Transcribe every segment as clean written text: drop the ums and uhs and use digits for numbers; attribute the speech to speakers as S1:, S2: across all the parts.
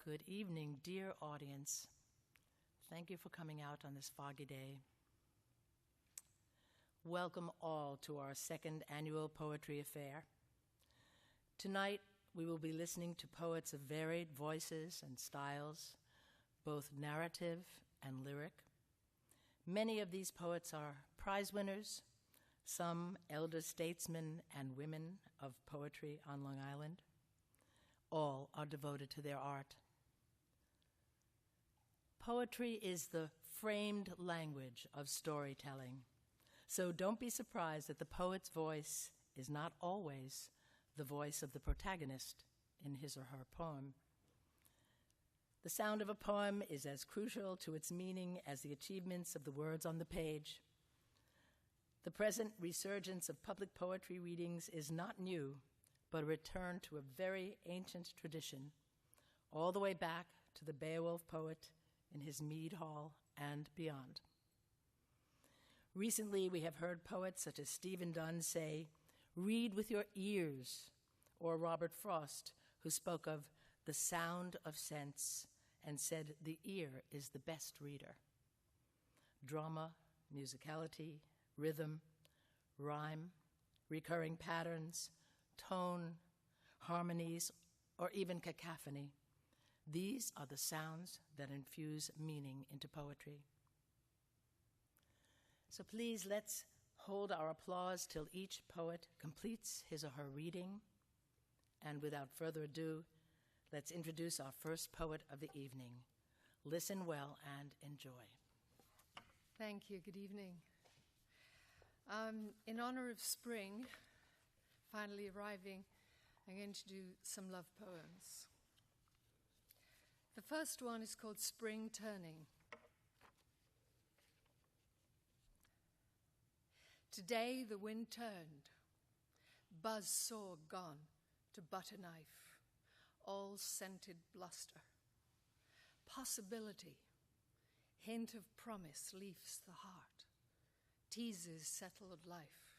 S1: Good evening, dear audience. Thank you for coming out on this foggy day. Welcome all to our second annual Poetry Affair. Tonight, we will be listening to poets of varied voices and styles, both narrative and lyric. Many of these poets are prize winners, some elder statesmen and women of poetry on Long Island. All are devoted to their art. Poetry is the framed language of storytelling, so don't be surprised that the poet's voice is not always the voice of the protagonist in his or her poem. The sound of a poem is as crucial to its meaning as the achievements of the words on the page. The present resurgence of public poetry readings is not new, but a return to a very ancient tradition, all the way back to the Beowulf poet in his mead hall and beyond. Recently, we have heard poets such as Stephen Dunn say, "Read with your ears," or Robert Frost, who spoke of the sound of sense and said the ear is the best reader. Drama, musicality, rhythm, rhyme, recurring patterns, tone, harmonies, or even cacophony. These are the sounds that infuse meaning into poetry. So please, let's hold our applause till each poet completes his or her reading. And without further ado, let's introduce our first poet of the evening. Listen well and enjoy.
S2: Thank you. Good evening. In honor of spring finally arriving, I'm going to do some love poems. The first one is called Spring Turning. Today the wind turned, buzz saw gone to butter knife, all scented bluster. Possibility, hint of promise leaves the heart, teases settled life.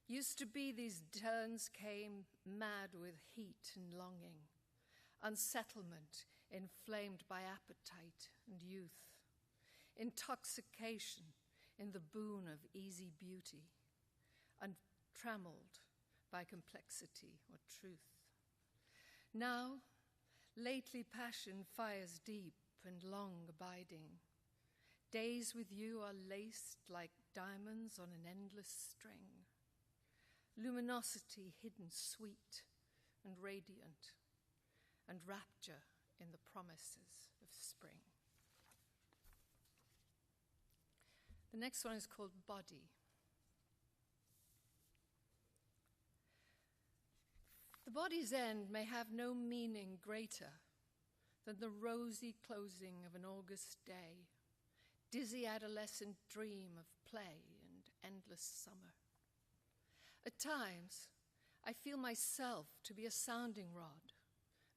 S2: Used to be these turns came mad with heat and longing, unsettlement inflamed by appetite and youth, intoxication in the boon of easy beauty, untrammeled by complexity or truth. Now, lately passion fires deep and long abiding. Days with you are laced like diamonds on an endless string. Luminosity hidden sweet and radiant, and rapture in the promises of spring. The next one is called Body. The body's end may have no meaning greater than the rosy closing of an August day, dizzy adolescent dream of play and endless summer. At times, I feel myself to be a sounding rod,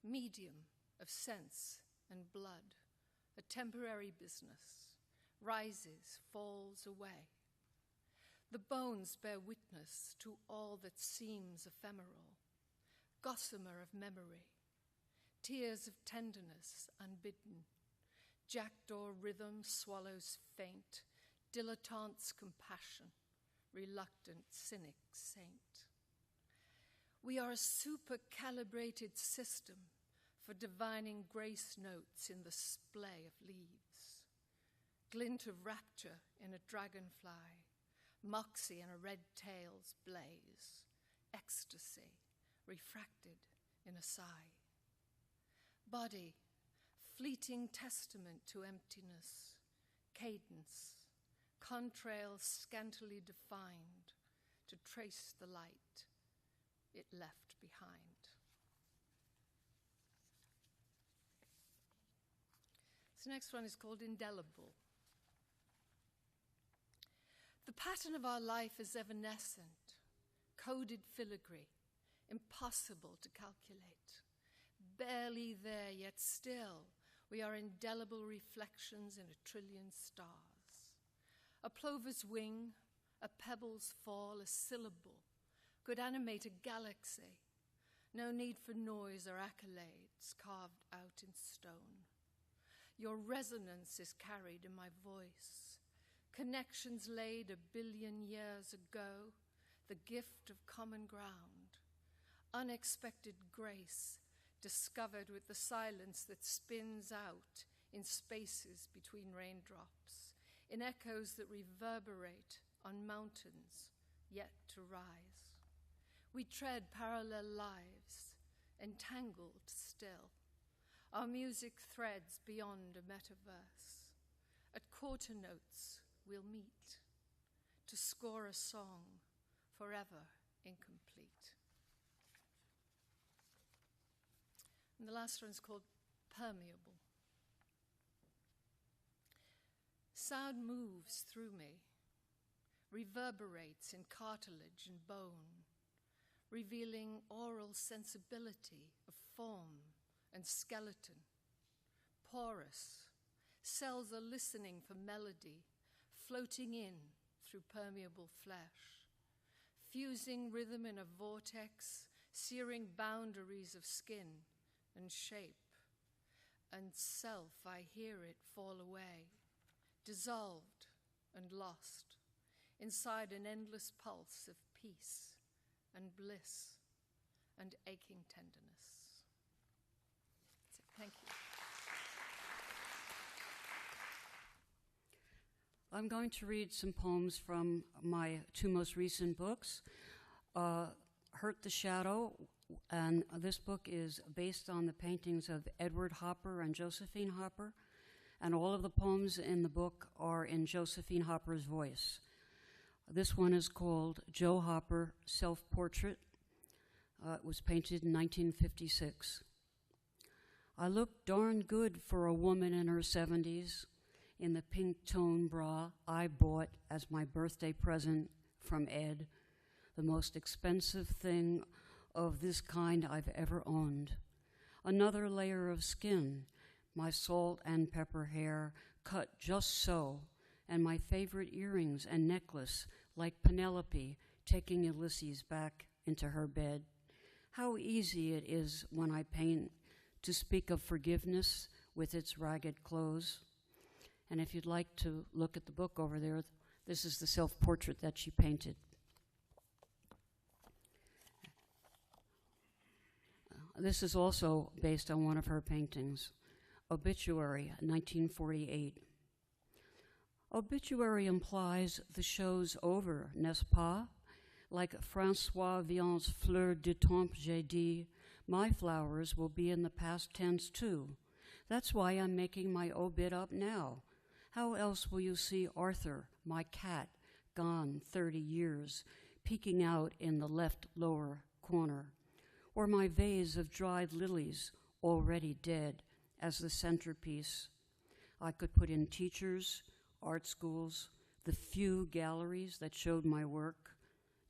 S2: medium of sense and blood, a temporary business, rises, falls away. The bones bear witness to all that seems ephemeral, gossamer of memory, tears of tenderness unbidden, jackdaw rhythm swallows faint, dilettante's compassion, reluctant cynic saint. We are a super-calibrated system for divining grace notes in the splay of leaves, glint of rapture in a dragonfly, moxie in a red tail's blaze, ecstasy refracted in a sigh. Body, fleeting testament to emptiness, cadence, contrail scantily defined to trace the light it left behind. This next one is called Indelible. The pattern of our life is evanescent, coded filigree, impossible to calculate. Barely there, yet still we are indelible reflections in a trillion stars. A plover's wing, a pebble's fall, a syllable could animate a galaxy, No need for noise or accolades carved out in stone. Your resonance is carried in my voice. Connections laid 1 billion years ago, the gift of common ground. Unexpected grace discovered with the silence that spins out in spaces between raindrops, in echoes that reverberate on mountains yet to rise. We tread parallel lives, entangled still. Our music threads beyond a metaverse. At quarter notes, we'll meet to score a song forever incomplete. And the last one is called Permeable. Sound moves through me, reverberates in cartilage and bone, revealing oral sensibility of form and skeleton. Porous, cells are listening for melody, floating in through permeable flesh, fusing rhythm in a vortex, searing boundaries of skin and shape. And self, I hear it fall away, dissolved and lost, inside an endless pulse of peace and bliss and aching tenderness. That's it. Thank you.
S3: I'm going to read some poems from my 2 most recent books, Hurt the Shadow, and this book is based on the paintings of Edward Hopper and Josephine Hopper, and all of the poems in the book are in Josephine Hopper's voice. This one is called Joe Hopper Self-Portrait. It was painted in 1956. I look darn good for a woman in her 70s in the pink tone bra I bought as my birthday present from Ed, the most expensive thing of this kind I've ever owned. Another layer of skin, my salt and pepper hair cut just so, and my favorite earrings and necklace like Penelope taking Ulysses back into her bed. How easy it is when I paint to speak of forgiveness with its ragged clothes. And if you'd like to look at the book over there, this is the self-portrait that she painted. This is also based on one of her paintings, Obituary, 1948. Obituary implies the show's over, n'est-ce pas? Like François Villon's Fleur du temps, j'ai dit, my flowers will be in the past tense too. That's why I'm making my obit up now. How else will you see Arthur, my cat, gone 30 years, peeking out in the left lower corner? Or my vase of dried lilies, already dead, as the centerpiece. I could put in teachers, art schools, the few galleries that showed my work.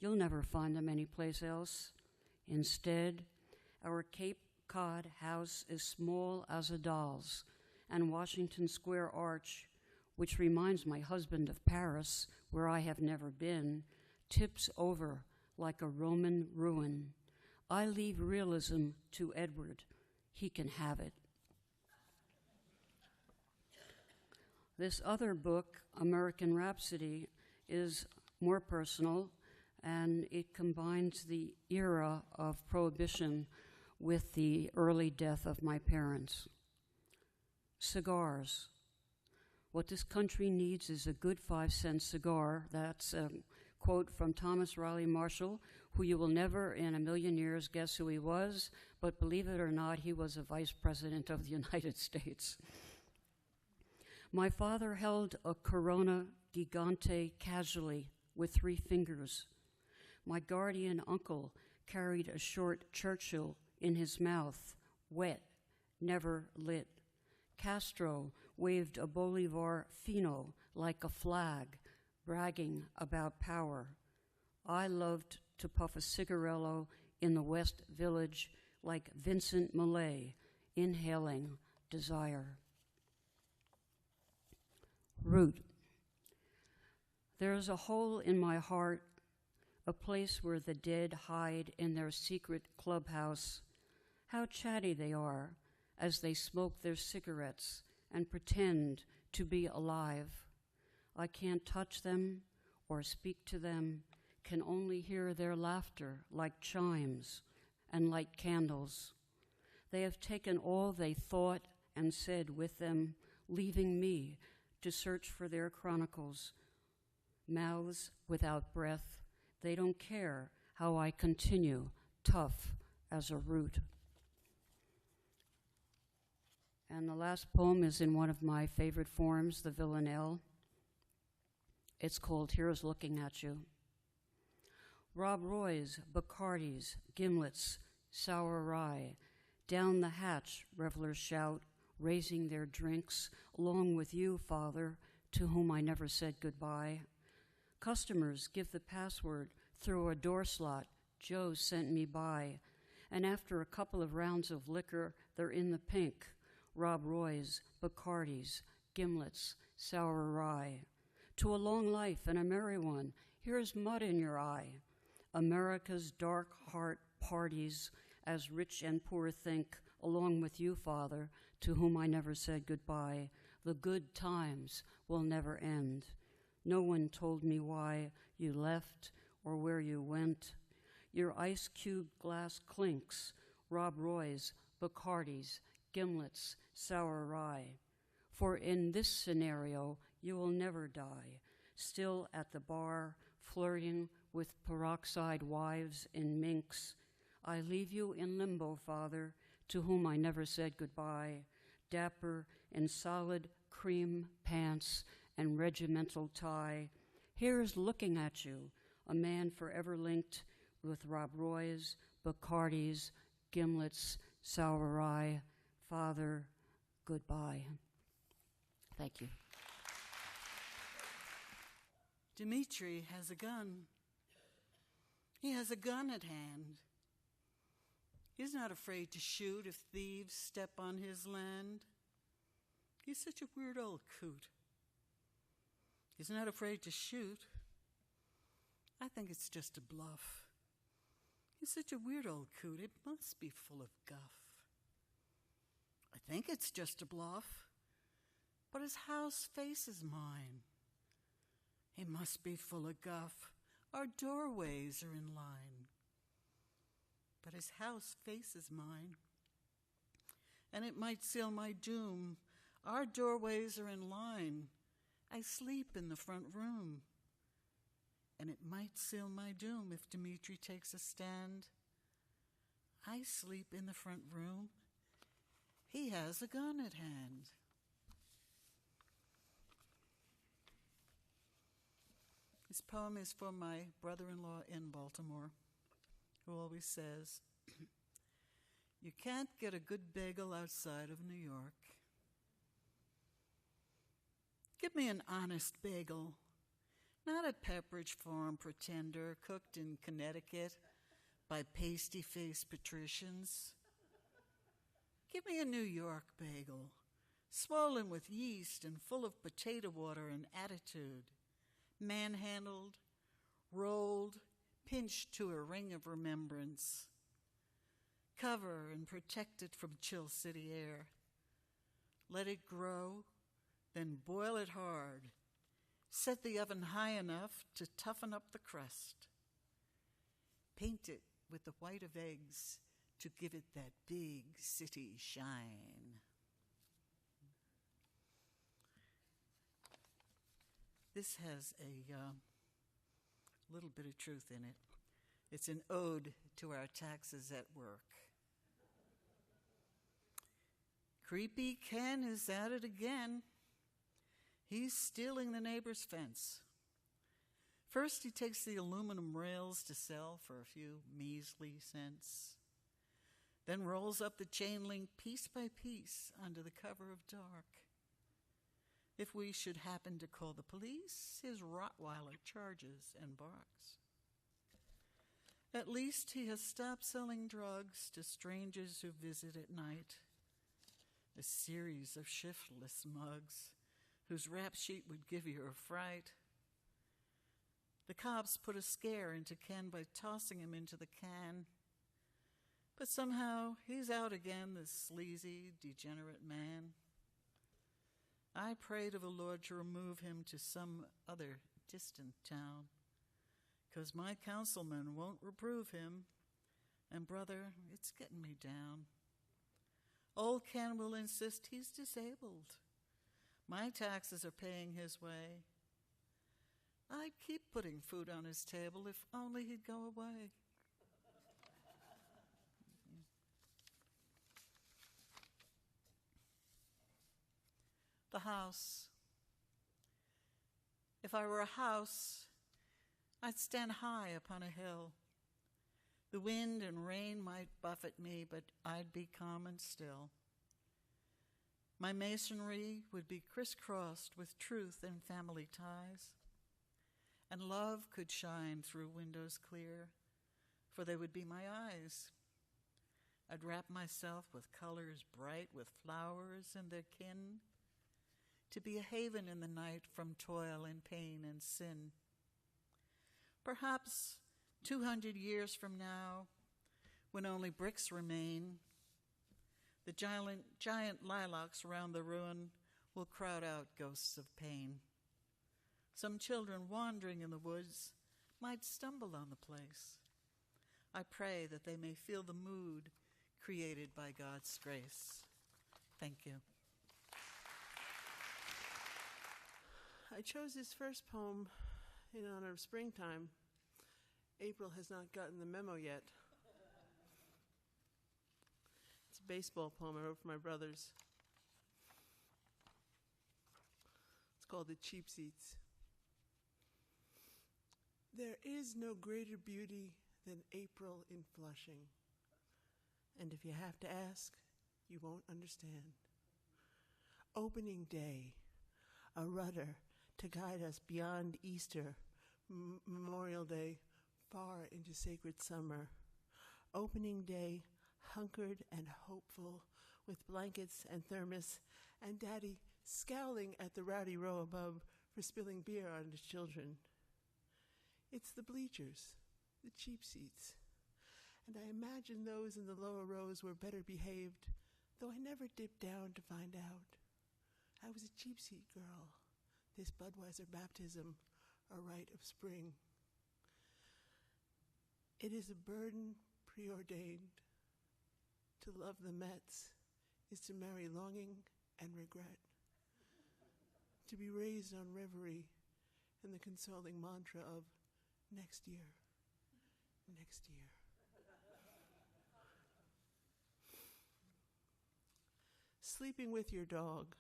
S3: You'll never find them anyplace else. Instead, our Cape Cod house is small as a doll's, and Washington Square Arch, which reminds my husband of Paris, where I have never been, tips over like a Roman ruin. I leave realism to Edward. He can have it. This other book, American Rhapsody, is more personal, and it combines the era of Prohibition with the early death of my parents. Cigars. What this country needs is a good 5-cent cigar. That's a quote from Thomas Riley Marshall, who you will never in a million years guess who he was, but believe it or not, he was a vice president of the United States. My father held a Corona Gigante casually with 3 fingers. My guardian uncle carried a short Churchill in his mouth, wet, never lit. Castro waved a Bolivar Fino like a flag, bragging about power. I loved to puff a cigarello in the West Village like Vincent Millay, inhaling desire. Root. There is a hole in my heart, a place where the dead hide in their secret clubhouse. How chatty they are as they smoke their cigarettes and pretend to be alive. I can't touch them or speak to them, can only hear their laughter like chimes and light candles. They have taken all they thought and said with them, leaving me to search for their chronicles. Mouths without breath, they don't care how I continue, tough as a root. And the last poem is in one of my favorite forms, the villanelle. It's called Here's Looking at You. Rob Roy's, Bacardi's, gimlets, sour rye. Down the hatch, revelers shout, raising their drinks, along with you, Father, to whom I never said goodbye. Customers give the password through a door slot Joe sent me by, and after a couple of rounds of liquor, they're in the pink. Rob Roy's, Bacardi's, gimlets, sour rye. To a long life and a merry one, here's mud in your eye. America's dark heart parties as rich and poor think, along with you, Father, to whom I never said goodbye. The good times will never end. No one told me why you left or where you went. Your ice cube glass clinks, Rob Roy's, Bacardi's, gimlets, sour rye. For in this scenario, you will never die, still at the bar, flirting with peroxide wives in minks. I leave you in limbo, Father, to whom I never said goodbye, dapper in solid cream pants and regimental tie. Here's looking at you, a man forever linked with Rob Roy's, Bacardi's, gimlets, sour rye. Father, goodbye. Thank you.
S4: Dimitri has a gun. He has a gun at hand. He's not afraid to shoot if thieves step on his land. He's such a weird old coot. He's not afraid to shoot. I think it's just a bluff. He's such a weird old coot. It must be full of guff. I think it's just a bluff, but his house faces mine. It must be full of guff. Our doorways are in line. But his house faces mine, and it might seal my doom. Our doorways are in line. I sleep in the front room, and it might seal my doom if Dimitri takes a stand. I sleep in the front room. He has a gun at hand. This poem is for my brother-in-law in Baltimore, who always says, you can't get a good bagel outside of New York. Give me an honest bagel, not a Pepperidge Farm pretender cooked in Connecticut by pasty-faced patricians. Give me a New York bagel, swollen with yeast and full of potato water and attitude, manhandled, rolled, pinched to a ring of remembrance. Cover and protect it from chill city air. Let it grow, then boil it hard. Set the oven high enough to toughen up the crust. Paint it with the white of eggs to give it that big city shine. This has a little bit of truth in it. It's an ode to our taxes at work. Creepy Ken is at it again. He's stealing the neighbor's fence. First, he takes the aluminum rails to sell for a few measly cents, then rolls up the chain link piece by piece under the cover of dark. If we should happen to call the police, his Rottweiler charges and barks. At least he has stopped selling drugs to strangers who visit at night. A series of shiftless mugs whose rap sheet would give you a fright. The cops put a scare into Ken by tossing him into the can. But somehow he's out again, this sleazy, degenerate man. I pray to the Lord to remove him to some other distant town, 'cause my councilman won't reprove him, and brother, it's getting me down. Old Ken will insist he's disabled. My taxes are paying his way. I'd keep putting food on his table if only he'd go away. The house. If I were a house, I'd stand high upon a hill. The wind and rain might buffet me, but I'd be calm and still. My masonry would be crisscrossed with truth and family ties, and love could shine through windows clear, for they would be my eyes. I'd wrap myself with colors bright with flowers and their kin, to be a haven in the night from toil and pain and sin. Perhaps 200 years from now, when only bricks remain, the giant lilacs around the ruin will crowd out ghosts of pain. Some children wandering in the woods might stumble on the place. I pray that they may feel the mood created by God's grace. Thank you.
S5: I chose this first poem in honor of springtime. April has not gotten the memo yet. It's a baseball poem I wrote for my brothers. It's called The Cheap Seats. There is no greater beauty than April in Flushing. And if you have to ask, you won't understand. Opening day, a rudder to guide us beyond Easter, Memorial Day, far into sacred summer. Opening day, hunkered and hopeful, with blankets and thermos, and Daddy scowling at the rowdy row above for spilling beer on his children. It's the bleachers, the cheap seats, and I imagine those in the lower rows were better behaved, though I never dipped down to find out. I was a cheap seat girl, this Budweiser baptism, a rite of spring. It is a burden preordained. To love the Mets is to marry longing and regret. To be raised on reverie and the consoling mantra of next year, next year. Sleeping with your dog.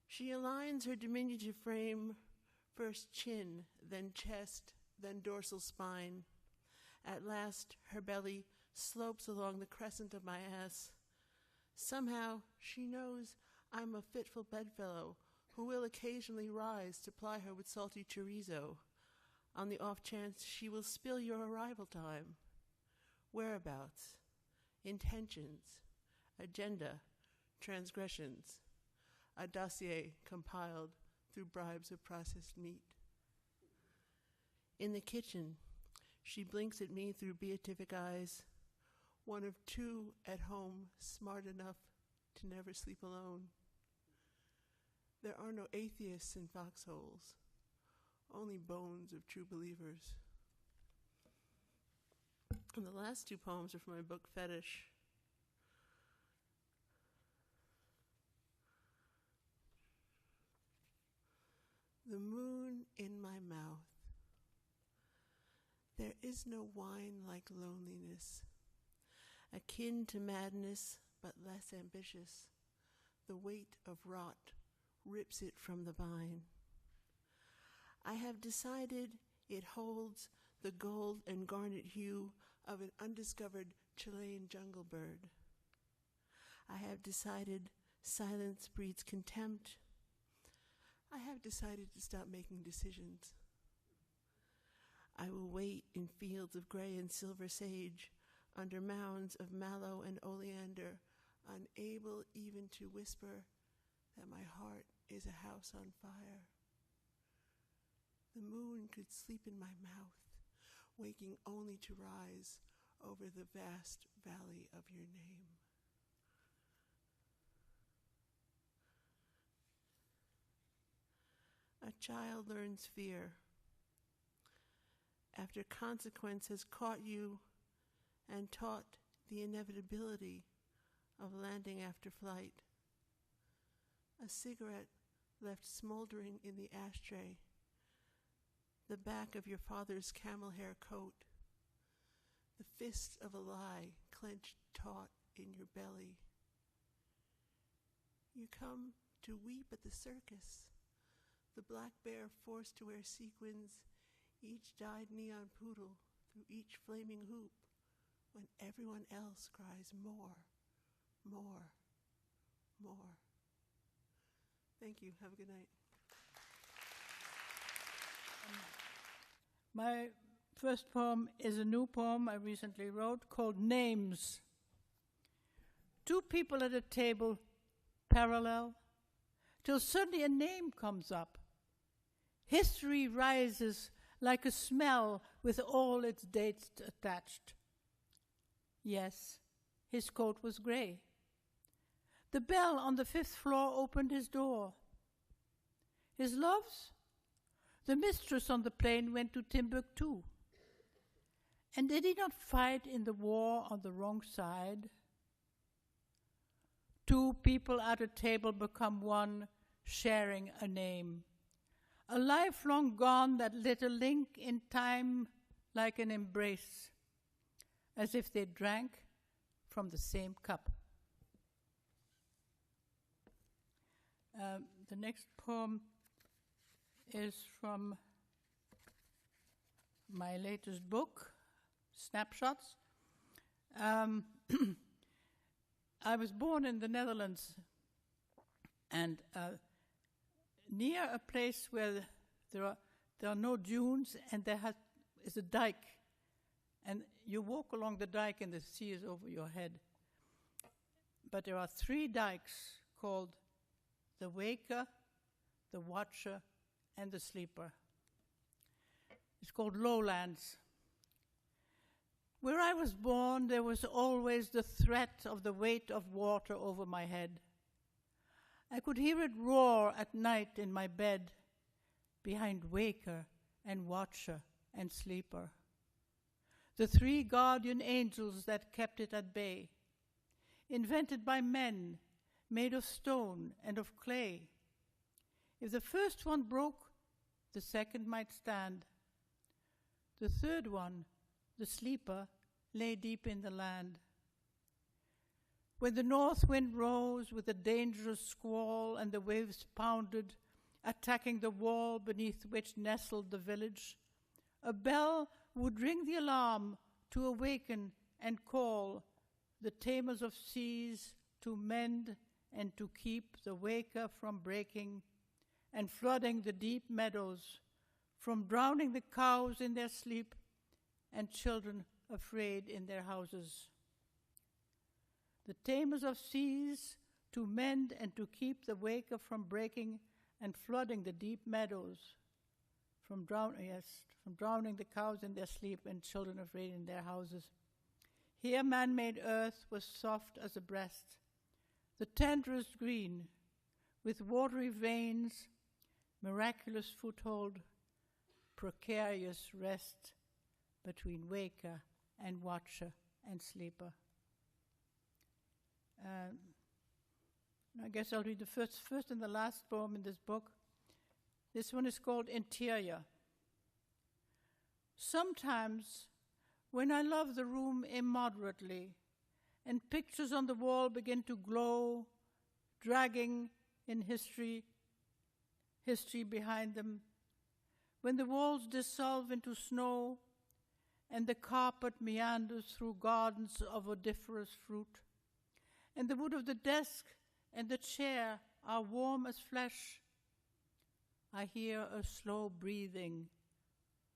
S5: She aligns her diminutive frame, first chin, then chest, then dorsal spine. At last, her belly slopes along the crescent of my ass. Somehow, she knows I'm a fitful bedfellow who will occasionally rise to ply her with salty chorizo, on the off chance she will spill your arrival time, whereabouts, intentions, agenda, transgressions, a dossier compiled through bribes of processed meat. In the kitchen, she blinks at me through beatific eyes, one of two at home smart enough to never sleep alone. There are no atheists in foxholes, only bones of true believers. And the last two poems are from my book, Fetish. The moon in my mouth. There is no wine like loneliness, akin to madness but less ambitious. The weight of rot rips it from the vine. I have decided it holds the gold and garnet hue of an undiscovered Chilean jungle bird. I have decided silence breeds contempt. I have decided to stop making decisions. I will wait in fields of gray and silver sage, under mounds of mallow and oleander, unable even to whisper that my heart is a house on fire. The moon could sleep in my mouth, waking only to rise over the vast valley of your name. A child learns fear after consequence has caught you and taught the inevitability of landing after flight. A cigarette left smoldering in the ashtray, the back of your father's camel hair coat, the fist of a lie clenched taut in your belly. You come to weep at the circus, the black bear forced to wear sequins, each dyed neon poodle through each flaming hoop, when everyone else cries more, more, more. Thank you. Have a good night.
S6: My first poem is a new poem I recently wrote called Names. Two people at a table, parallel, till suddenly a name comes up. History rises like a smell with all its dates attached. Yes, his coat was gray. The bell on the 5th floor opened his door. His loves? The mistress on the plane went to Timbuktu. And did he not fight in the war on the wrong side? Two people at a table become one, sharing a name. A lifelong gone that lit a link in time like an embrace, as if they drank from the same cup. The next poem is from my latest book, Snapshots. I was born in the Netherlands, and near a place where there are no dunes, and there is a dike, and you walk along the dike and the sea is over your head. But there are 3 dikes called the Waker, the Watcher, and the Sleeper. It's called lowlands. Where I was born, there was always the threat of the weight of water over my head. I could hear it roar at night in my bed, behind Waker and Watcher and Sleeper. The 3 guardian angels that kept it at bay, invented by men, made of stone and of clay. If the first one broke, the second might stand. The third one, the Sleeper, lay deep in the land. When the north wind rose with a dangerous squall and the waves pounded, attacking the wall beneath which nestled the village, a bell would ring the alarm to awaken and call the tamers of seas to mend and to keep the Waker from breaking and flooding the deep meadows, from drowning the cows in their sleep and children afraid in their houses. The tamers of seas to mend and to keep the Waker from breaking and flooding the deep meadows, from drowning the cows in their sleep and children afraid in their houses. Here man-made earth was soft as a breast, the tenderest green, with watery veins, miraculous foothold, precarious rest between Waker and Watcher and Sleeper. I guess I'll read the first and the last poem in this book. This one is called Interior. Sometimes, when I love the room immoderately, and pictures on the wall begin to glow, dragging in history behind them, when the walls dissolve into snow, and the carpet meanders through gardens of odoriferous fruit, and the wood of the desk and the chair are warm as flesh, I hear a slow breathing,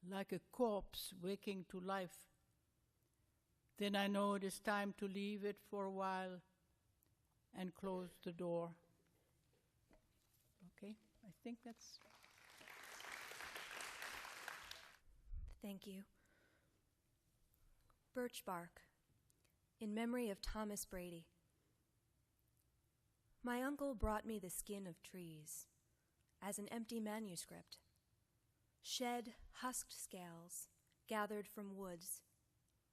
S6: like a corpse waking to life. Then I know it is time to leave it for a while and close the door. Okay, I think that's...
S7: Thank you. Birch bark, in memory of Thomas Brady. My uncle brought me the skin of trees as an empty manuscript. Shed, husked scales gathered from woods,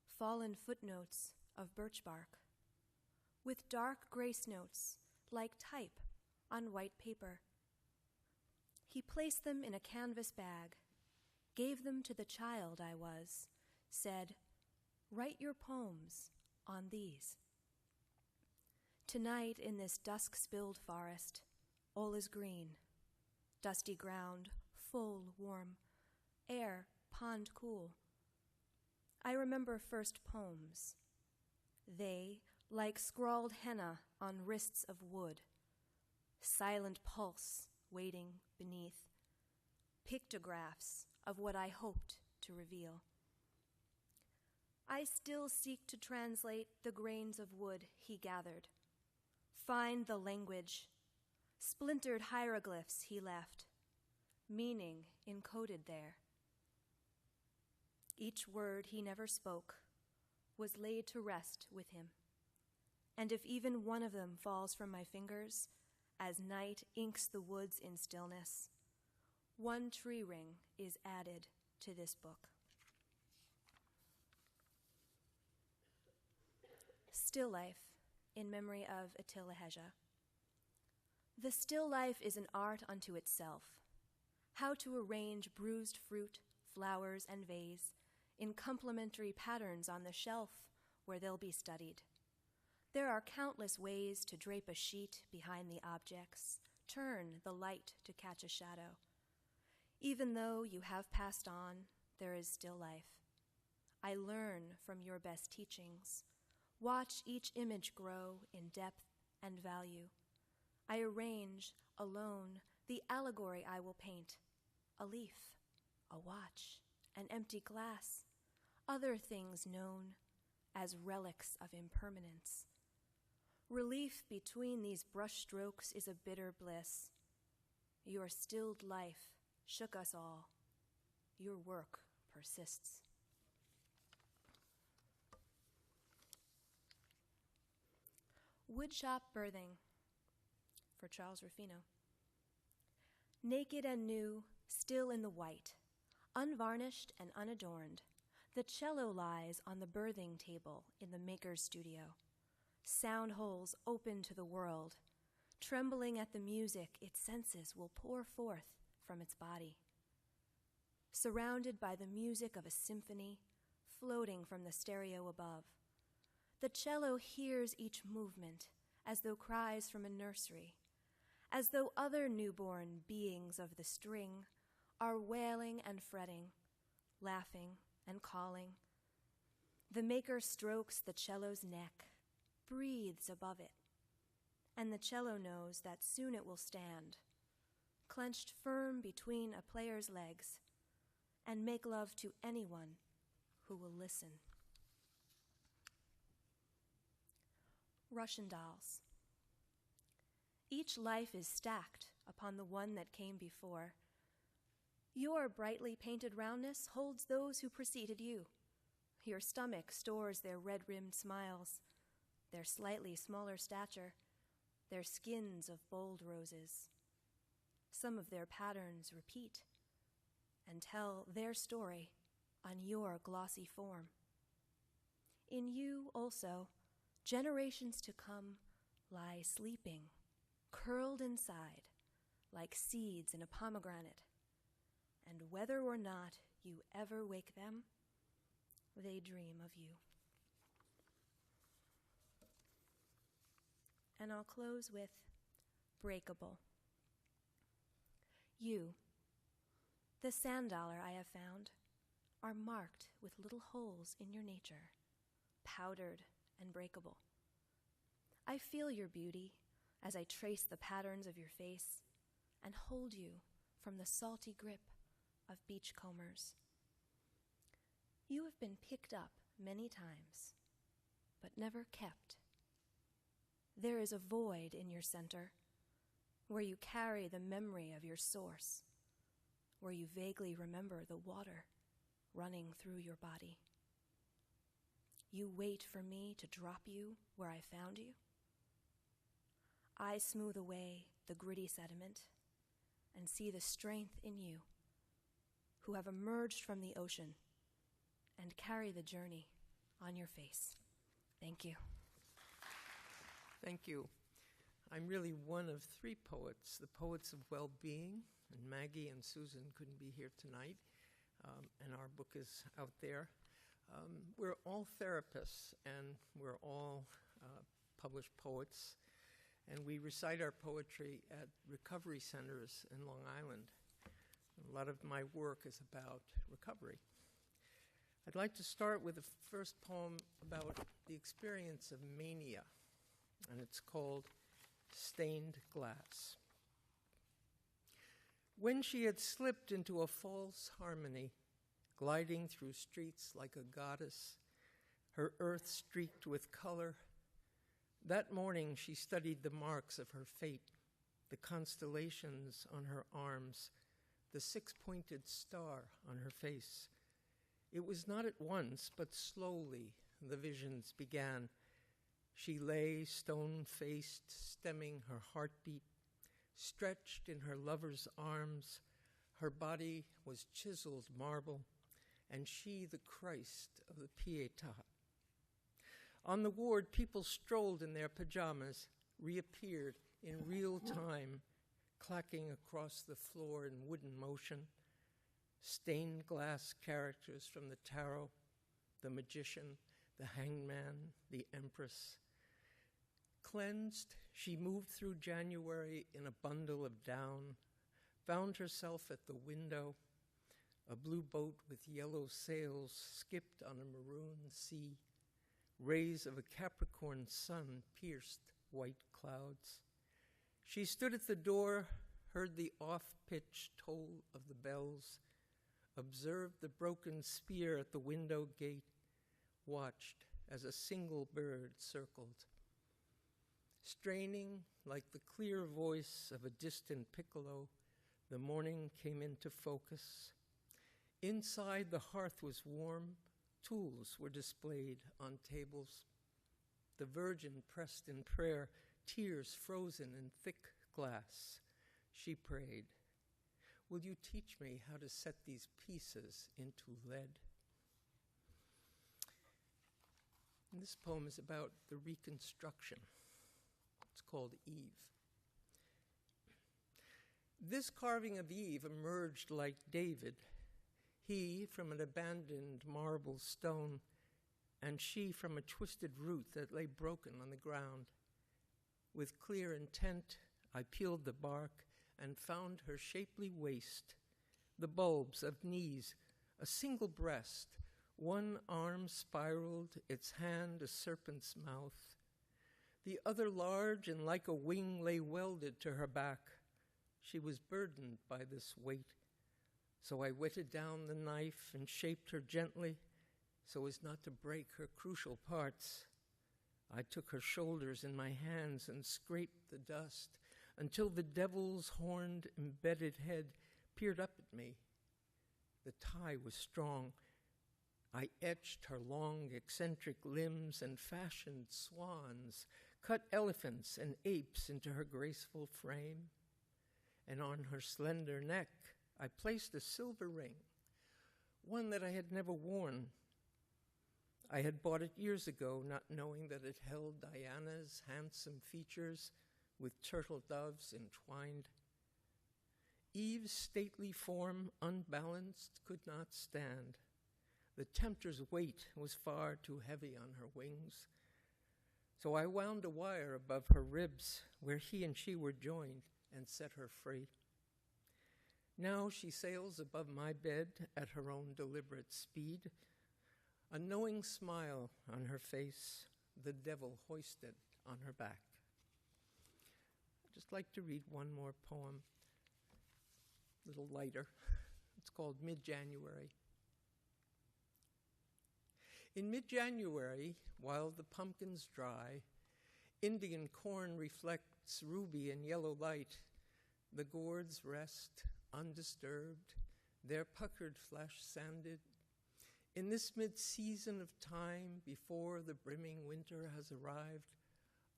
S7: fallen footnotes of birch bark, with dark grace notes like type on white paper. He placed them in a canvas bag, gave them to the child I was, said, "Write your poems on these." Tonight in this dusk-spilled forest, all is green, dusty ground, full, warm, air, pond cool. I remember first poems. They, like scrawled henna on wrists of wood, silent pulse waiting beneath, pictographs of what I hoped to reveal. I still seek to translate the grains of wood he gathered, find the language, splintered hieroglyphs he left, meaning encoded there. Each word he never spoke was laid to rest with him, and if even one of them falls from my fingers, as night inks the woods in stillness, one tree ring is added to this book. Still life, in memory of Attila Hejja. The still life is an art unto itself, how to arrange bruised fruit, flowers, and vase in complementary patterns on the shelf where they'll be studied. There are countless ways to drape a sheet behind the objects, turn the light to catch a shadow. Even though you have passed on, there is still life. I learn from your best teachings. Watch each image grow in depth and value. I arrange, alone, the allegory I will paint. A leaf, a watch, an empty glass, other things known as relics of impermanence. Relief between these brush strokes is a bitter bliss. Your stilled life shook us all. Your work persists. Woodshop Birthing, for Charles Ruffino. Naked and new, still in the white, unvarnished and unadorned, the cello lies on the birthing table in the maker's studio. Sound holes open to the world, trembling at the music its senses will pour forth from its body. Surrounded by the music of a symphony, floating from the stereo above, the cello hears each movement as though cries from a nursery, as though other newborn beings of the string are wailing and fretting, laughing and calling. The maker strokes the cello's neck, breathes above it, and the cello knows that soon it will stand, clenched firm between a player's legs, and make love to anyone who will listen. Russian dolls. Each life is stacked upon the one that came before. Your brightly painted roundness holds those who preceded you. Your stomach stores their red-rimmed smiles, their slightly smaller stature, their skins of bold roses. Some of their patterns repeat and tell their story on your glossy form. In you also, generations to come lie sleeping, curled inside, like seeds in a pomegranate, and whether or not you ever wake them, they dream of you. And I'll close with breakable. You, the sand dollar I have found, are marked with little holes in your nature, powdered and breakable. I feel your beauty as I trace the patterns of your face and hold you from the salty grip of beachcombers. You have been picked up many times, but never kept. There is a void in your center where you carry the memory of your source, where you vaguely remember the water running through your body. You wait for me to drop you where I found you. I smooth away the gritty sediment and see the strength in you who have emerged from the ocean and carry the journey on your face. Thank you.
S8: Thank you. I'm really one of three poets, the poets of well-being, and Maggie and Susan couldn't be here tonight, and our book is out there. We're all therapists, and we're all published poets, and we recite our poetry at recovery centers in Long Island. A lot of my work is about recovery. I'd like to start with the first poem about the experience of mania, and it's called Stained Glass. When she had slipped into a false harmony, gliding through streets like a goddess, her earth streaked with color, that morning she studied the marks of her fate, the constellations on her arms, the six-pointed star on her face. It was not at once, but slowly the visions began. She lay stone-faced, stemming her heartbeat, stretched in her lover's arms. Her body was chiseled marble, and she the Christ of the Pietà. On the ward, people strolled in their pajamas, reappeared in real time, clacking across the floor in wooden motion. Stained glass characters from the tarot, the magician, the hangman, the empress. Cleansed, she moved through January in a bundle of down, found herself at the window. A blue boat with yellow sails skipped on a maroon sea. Rays of a Capricorn sun pierced white clouds. She stood at the door, heard the off-pitch toll of the bells, observed the broken spear at the window gate, watched as a single bird circled. Straining like the clear voice of a distant piccolo, the morning came into focus. Inside, the hearth was warm. Tools were displayed on tables. The Virgin pressed in prayer, tears frozen in thick glass. She prayed, "Will you teach me how to set these pieces into lead?" And this poem is about the reconstruction. It's called Eve. This carving of Eve emerged like David, he from an abandoned marble stone, and she from a twisted root that lay broken on the ground. With clear intent, I peeled the bark and found her shapely waist, the bulbs of knees, a single breast, one arm spiraled, its hand a serpent's mouth. The other large and like a wing lay welded to her back. She was burdened by this weight, so I whetted down the knife and shaped her gently so as not to break her crucial parts. I took her shoulders in my hands and scraped the dust until the devil's horned, embedded head peered up at me. The tie was strong. I etched her long, eccentric limbs and fashioned swans, cut elephants and apes into her graceful frame. And on her slender neck, I placed a silver ring, one that I had never worn. I had bought it years ago, not knowing that it held Diana's handsome features with turtle doves entwined. Eve's stately form, unbalanced, could not stand. The tempter's weight was far too heavy on her wings. So I wound a wire above her ribs where he and she were joined and set her free. Now she sails above my bed at her own deliberate speed, a knowing smile on her face, the devil hoisted on her back. I'd just like to read one more poem, a little lighter. It's called Mid-January. In mid-January, while the pumpkins dry, Indian corn reflects ruby and yellow light. The gourds rest undisturbed, their puckered flesh sanded, In this mid-season of time, before the brimming winter has arrived,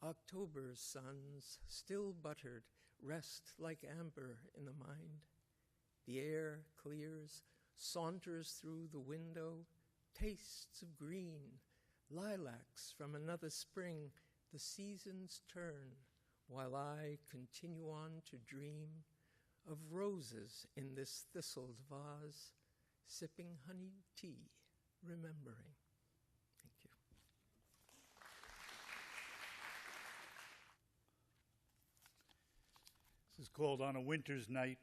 S8: October's suns, still buttered, rest like amber in the mind. The air clears, saunters through the window, tastes of green, lilacs from another spring. The seasons turn, while I continue on to dream of roses in this thistled vase, sipping honey tea, remembering. Thank you.
S9: This is called On a Winter's Night.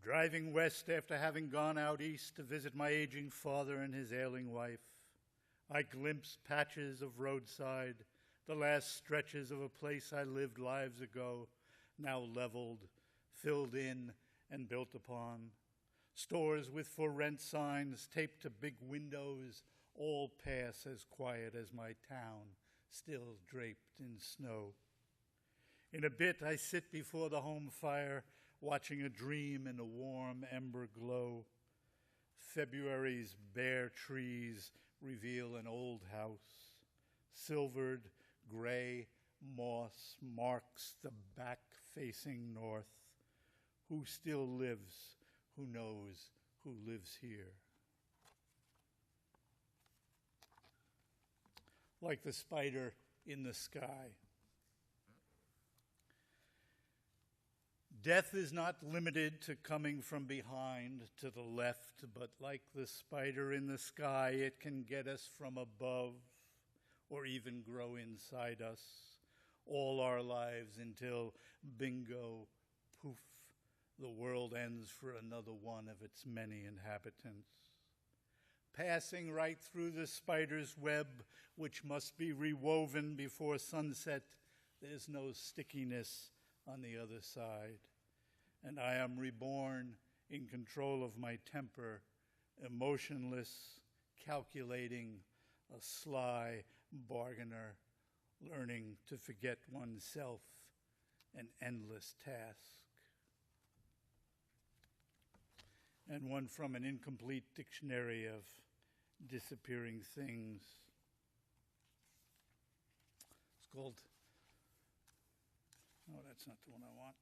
S9: Driving west after having gone out east to visit my aging father and his ailing wife, I glimpse patches of roadside, the last stretches of a place I lived lives ago, now leveled, filled in, and built upon. Stores with for rent signs taped to big windows all pass as quiet as my town, still draped in snow. In a bit, I sit before the home fire, watching a dream in a warm ember glow. February's bare trees reveal an old house. Silvered, gray moss marks the back facing north. Who still lives? Who knows who lives here? Like the spider in the sky. Death is not limited to coming from behind to the left, but like the spider in the sky, it can get us from above or even grow inside us all our lives until, bingo, poof, the world ends for another one of its many inhabitants. Passing right through the spider's web, which must be rewoven before sunset, there's no stickiness on the other side. And I am reborn in control of my temper, emotionless, calculating, a sly bargainer, learning to forget oneself, an endless task. And one from an incomplete dictionary of disappearing things. It's called, oh, that's not the one I want.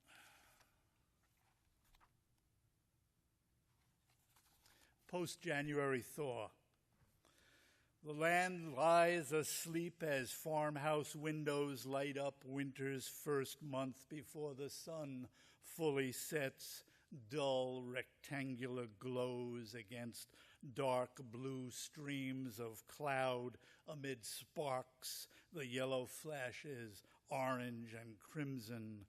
S9: Post-January thaw. The land lies asleep as farmhouse windows light up winter's first month before the sun fully sets. Dull rectangular glows against dark blue streams of cloud amid sparks. The yellow flashes, orange and crimson,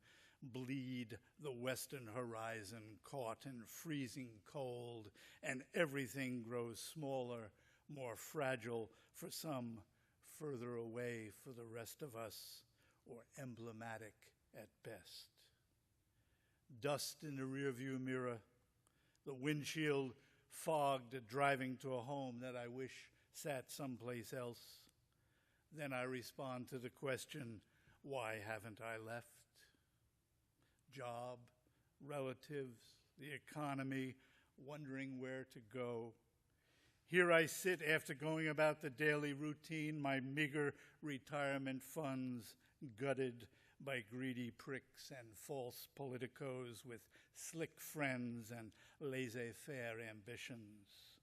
S9: bleed the western horizon caught in freezing cold, and everything grows smaller, more fragile for some, further away for the rest of us, or emblematic at best. Dust in the rearview mirror, the windshield fogged driving to a home that I wish sat someplace else. Then I respond to the question, why haven't I left? Job, relatives, the economy, wondering where to go. Here I sit after going about the daily routine, my meager retirement funds gutted by greedy pricks and false politicos with slick friends and laissez-faire ambitions.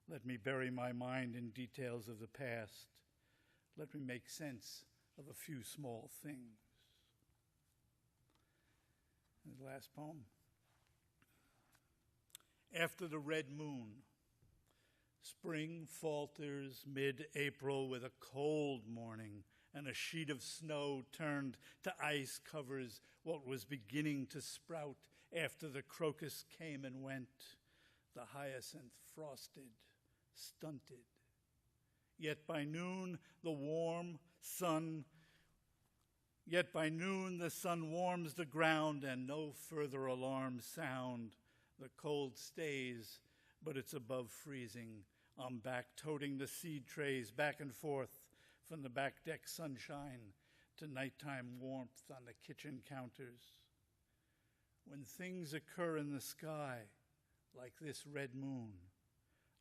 S9: Let me bury my mind in details of the past. Let me make sense of a few small things. And the last poem. After the red moon, spring falters mid-April with a cold morning, and a sheet of snow turned to ice covers what was beginning to sprout after the crocus came and went, the hyacinth frosted, stunted. Yet by noon the sun warms the ground, and no further alarms sound. The cold stays, but it's above freezing. I'm back toting the seed trays back and forth from the back deck sunshine to nighttime warmth on the kitchen counters. When things occur in the sky, like this red moon,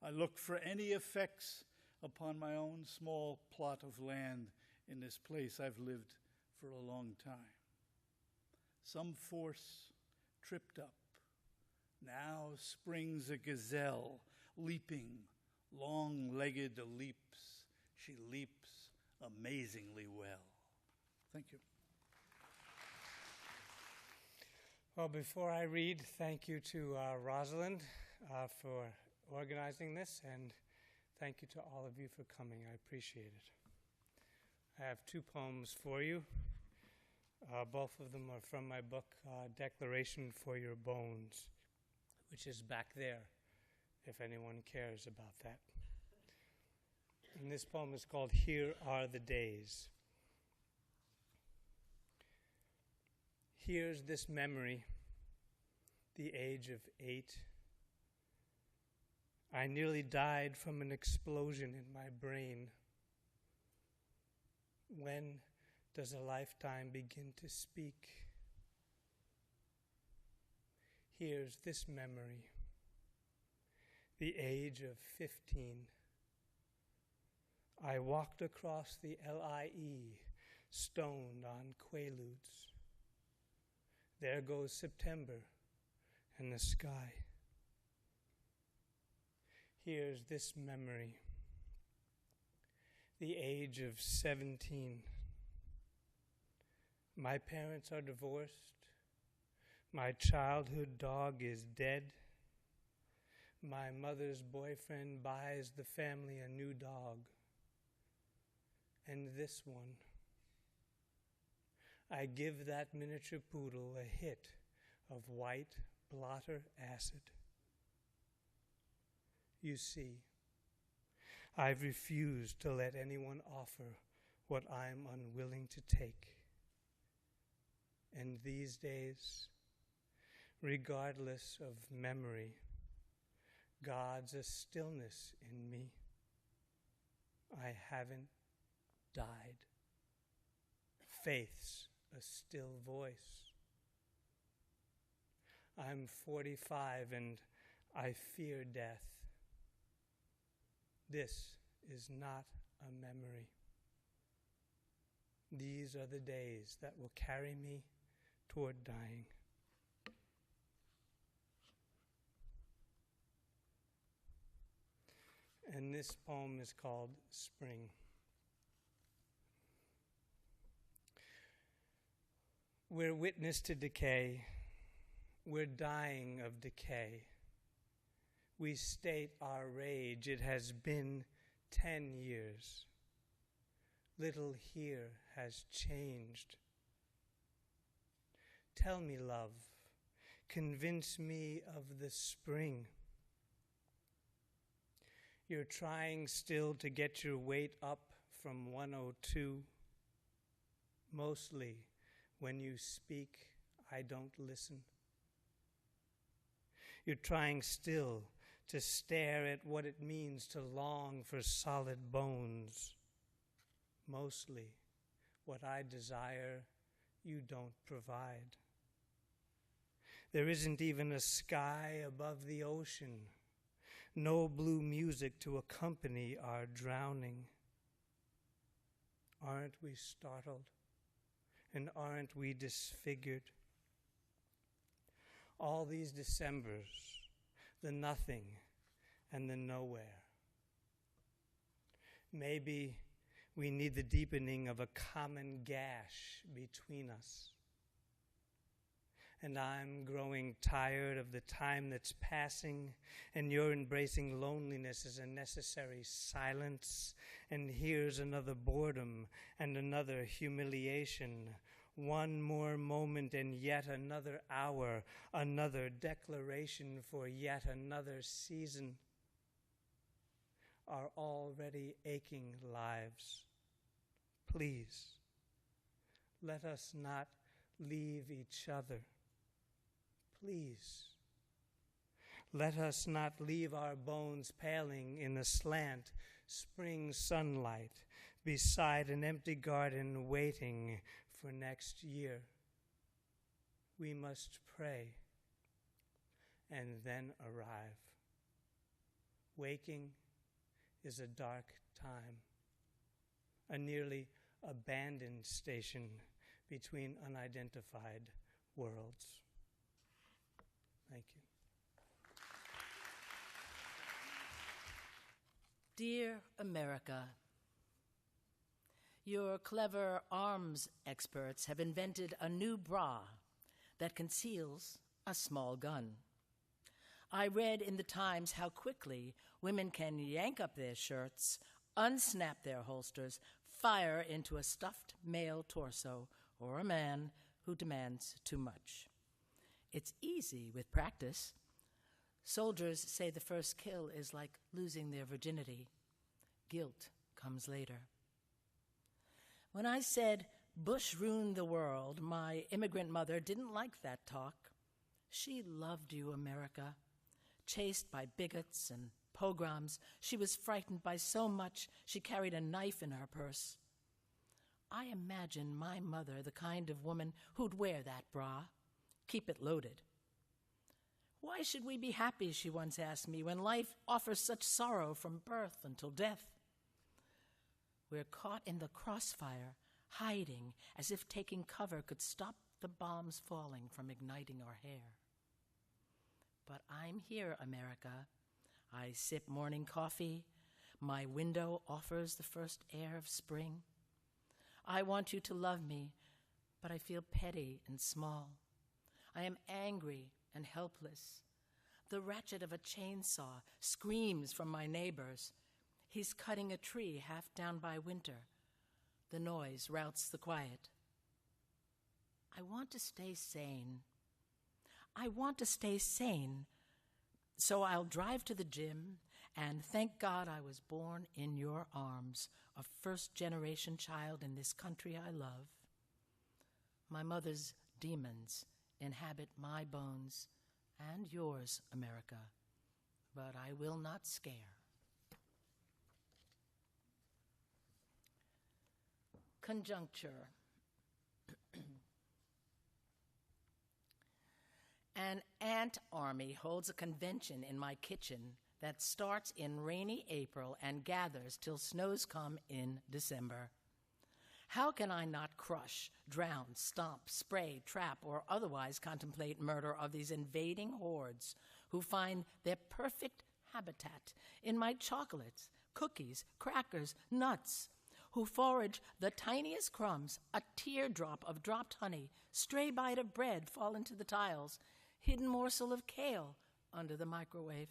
S9: I look for any effects upon my own small plot of land in this place I've lived for a long time. Some force tripped up. Now springs a gazelle, leaping, long-legged leaps. She leaps amazingly well. Thank you.
S10: Well, before I read, thank you to Rosalind for organizing this, and thank you to all of you for coming. I appreciate it. I have 2 poems for you. Both of them are from my book, Declaration for Your Bones, which is back there, if anyone cares about that. And this poem is called Here Are the Days. Here's this memory, the age of 8. I nearly died from an explosion in my brain. When does a lifetime begin to speak? Here's this memory, the age of 15. I walked across the LIE, stoned on quaaludes. There goes September and the sky. Here's this memory, the age of 17. My parents are divorced. My childhood dog is dead. My mother's boyfriend buys the family a new dog. And this one, I give that miniature poodle a hit of white blotter acid. You see, I've refused to let anyone offer what I'm unwilling to take. And these days, regardless of memory, God's a stillness in me. I haven't died. Faith's a still voice. I'm 45 and I fear death. This is not a memory. These are the days that will carry me toward dying. And this poem is called Spring. We're witness to decay. We're dying of decay. We state our rage. It has been 10 years. Little here has changed. Tell me, love, convince me of the spring. You're trying still to get your weight up from 102. Mostly, when you speak, I don't listen. You're trying still to stare at what it means to long for solid bones. Mostly, what I desire, you don't provide. There isn't even a sky above the ocean. No blue music to accompany our drowning. Aren't we startled? And aren't we disfigured? All these Decembers, the nothing and the nowhere. Maybe we need the deepening of a common gash between us. And I'm growing tired of the time that's passing, and you're embracing loneliness as a necessary silence. And here's another boredom and another humiliation. One more moment and yet another hour, another declaration for yet another season. Our already aching lives. Please, let us not leave each other. Please, let us not leave our bones paling in the slant spring sunlight beside an empty garden waiting for next year. We must pray and then arrive. waking is a dark time, a nearly abandoned station between unidentified worlds. Thank you.
S1: Dear America, your clever arms experts have invented a new bra that conceals a small gun. I read in the Times how quickly women can yank up their shirts, unsnap their holsters, fire into a stuffed male torso or a man who demands too much. It's easy with practice. Soldiers say the first kill is like losing their virginity. Guilt comes later. When I said Bush ruined the world, my immigrant mother didn't like that talk. She loved you, America. Chased by bigots and pogroms, she was frightened by so much she carried a knife in her purse. I imagine my mother the kind of woman who'd wear that bra, keep it loaded. Why should we be happy, she once asked me, when life offers such sorrow from birth until death? We're caught in the crossfire, hiding as if taking cover could stop the bombs falling from igniting our hair. But I'm here, America. I sip morning coffee. My window offers the first air of spring. I want you to love me, but I feel petty and small. I am angry and helpless. The ratchet of a chainsaw screams from my neighbors. He's cutting a tree half down by winter. The noise routs the quiet. I want to stay sane. I want to stay sane. So I'll drive to the gym and thank God I was born in your arms, a first-generation child in this country I love. My mother's demons inhabit my bones and yours, America, but I will not scare. Conjuncture. An ant army holds a convention in my kitchen that starts in rainy April and gathers till snows come in December. How can I not crush, drown, stomp, spray, trap, or otherwise contemplate murder of these invading hordes who find their perfect habitat in my chocolates, cookies, crackers, nuts, who forage the tiniest crumbs, a teardrop of dropped honey, stray bite of bread fall into the tiles, hidden morsel of kale under the microwave.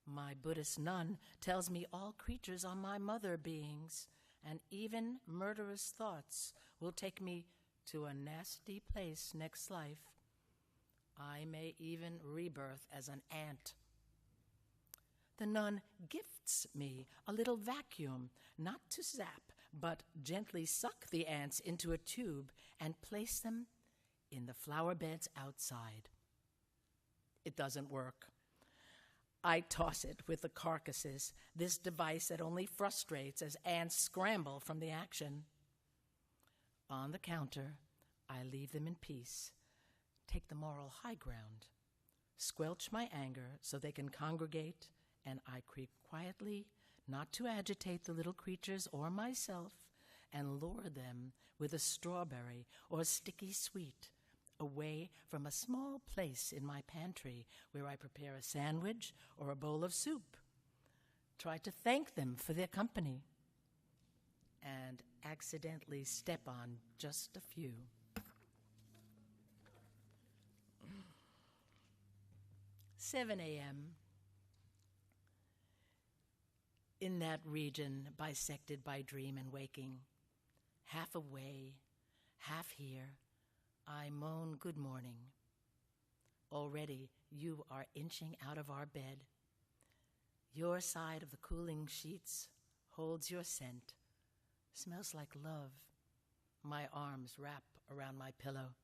S1: My Buddhist nun tells me all creatures are my mother beings, and even murderous thoughts will take me to a nasty place next life. I may even rebirth as an ant. The nun gifts me a little vacuum, not to zap, but gently suck the ants into a tube and place them in the flower beds outside. It doesn't work. I toss it with the carcasses, this device that only frustrates as ants scramble from the action. On the counter, I leave them in peace, take the moral high ground, squelch my anger so they can congregate, and I creep quietly, not to agitate the little creatures or myself, and lure them with a strawberry or sticky sweet away from a small place in my pantry where I prepare a sandwich or a bowl of soup. Try to thank them for their company, and accidentally step on just a few. "7 a.m. In that region bisected by dream and waking, half away, half here, I moan good morning. Already you are inching out of our bed. Your side of the cooling sheets holds your scent, smells like love. My arms wrap around my pillow.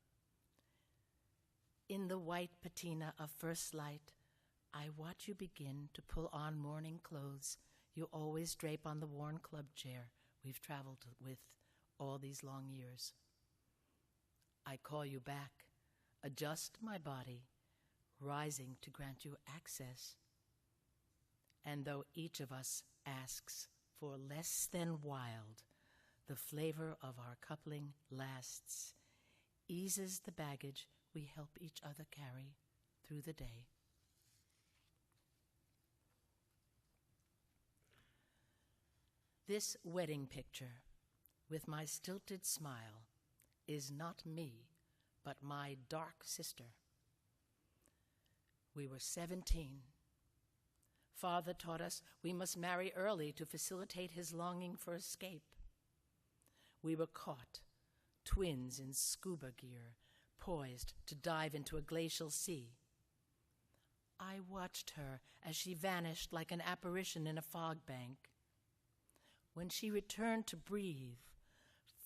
S1: In the white patina of first light, I watch you begin to pull on morning clothes you always drape on the worn club chair we've traveled with all these long years. I call you back, adjust my body, rising to grant you access. And though each of us asks for less than wild, the flavor of our coupling lasts, eases the baggage we help each other carry through the day. This wedding picture, with my stilted smile, is not me, but my dark sister. We were 17. Father taught us we must marry early to facilitate his longing for escape. We were caught, twins in scuba gear, poised to dive into a glacial sea. I watched her as she vanished like an apparition in a fog bank. When she returned to breathe,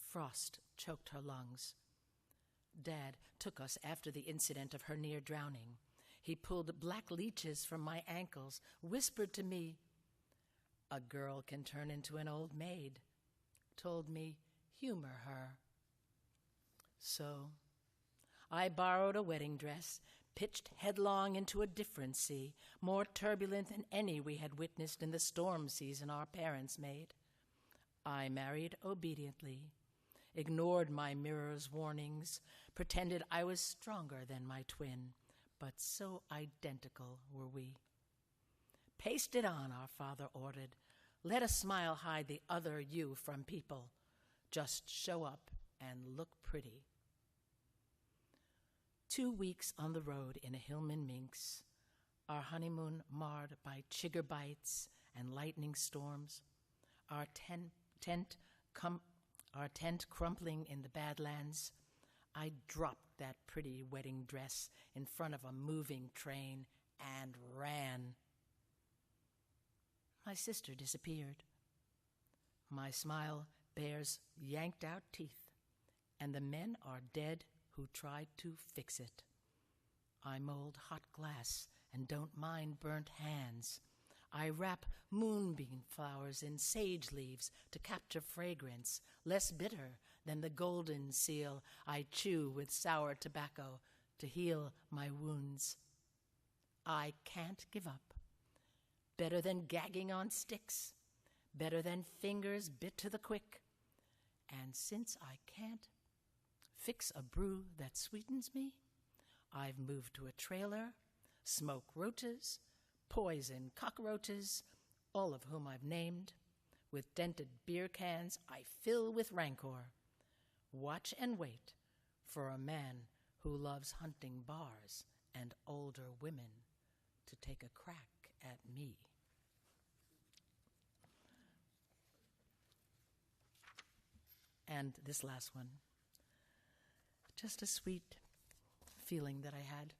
S1: frost choked her lungs. Dad took us after the incident of her near drowning. He pulled black leeches from my ankles, whispered to me, "A girl can turn into an old maid," told me, "Humor her." So I borrowed a wedding dress, pitched headlong into a different sea, more turbulent than any we had witnessed in the storm season our parents made. I married obediently, ignored my mirror's warnings, pretended I was stronger than my twin, but so identical were we. "Paste it on," our father ordered. "Let a smile hide the other you from people. Just show up and look pretty." 2 weeks on the road in a Hillman Minx, our honeymoon marred by chigger bites and lightning storms, our tent crumpling in the Badlands, I dropped that pretty wedding dress in front of a moving train and ran. My sister disappeared. My smile bears yanked out teeth, and the men are dead who tried to fix it. I mold hot glass and don't mind burnt hands. I wrap moonbeam flowers in sage leaves to capture fragrance, less bitter than the golden seal I chew with sour tobacco to heal my wounds. I can't give up. Better than gagging on sticks, better than fingers bit to the quick. And since I can't fix a brew that sweetens me, I've moved to a trailer, smoke roaches, poison cockroaches, all of whom I've named. With dented beer cans I fill with rancor. Watch and wait for a man who loves hunting bars and older women to take a crack at me. And this last one, just a sweet feeling that I had,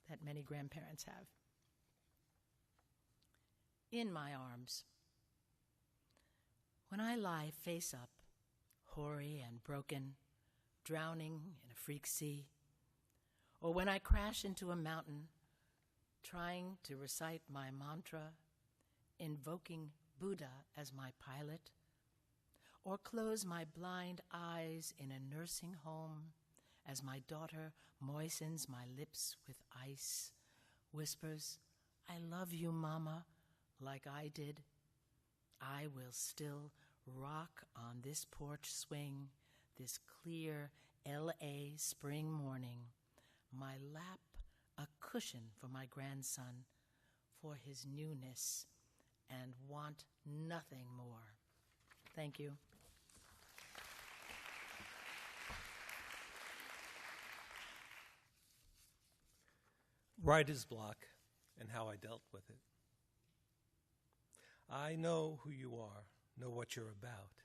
S1: that many grandparents have. In my arms, when I lie face up, hoary and broken, drowning in a freak sea, or when I crash into a mountain, trying to recite my mantra, invoking Buddha as my pilot, or close my blind eyes in a nursing home as my daughter moistens my lips with ice, whispers, "I love you, Mama," like I did, I will still rock on this porch swing, this clear L.A. spring morning, my lap a cushion for my grandson, for his newness, and want nothing more. Thank you.
S10: Writer's block and how I dealt with it. I know who you are, know what you're about.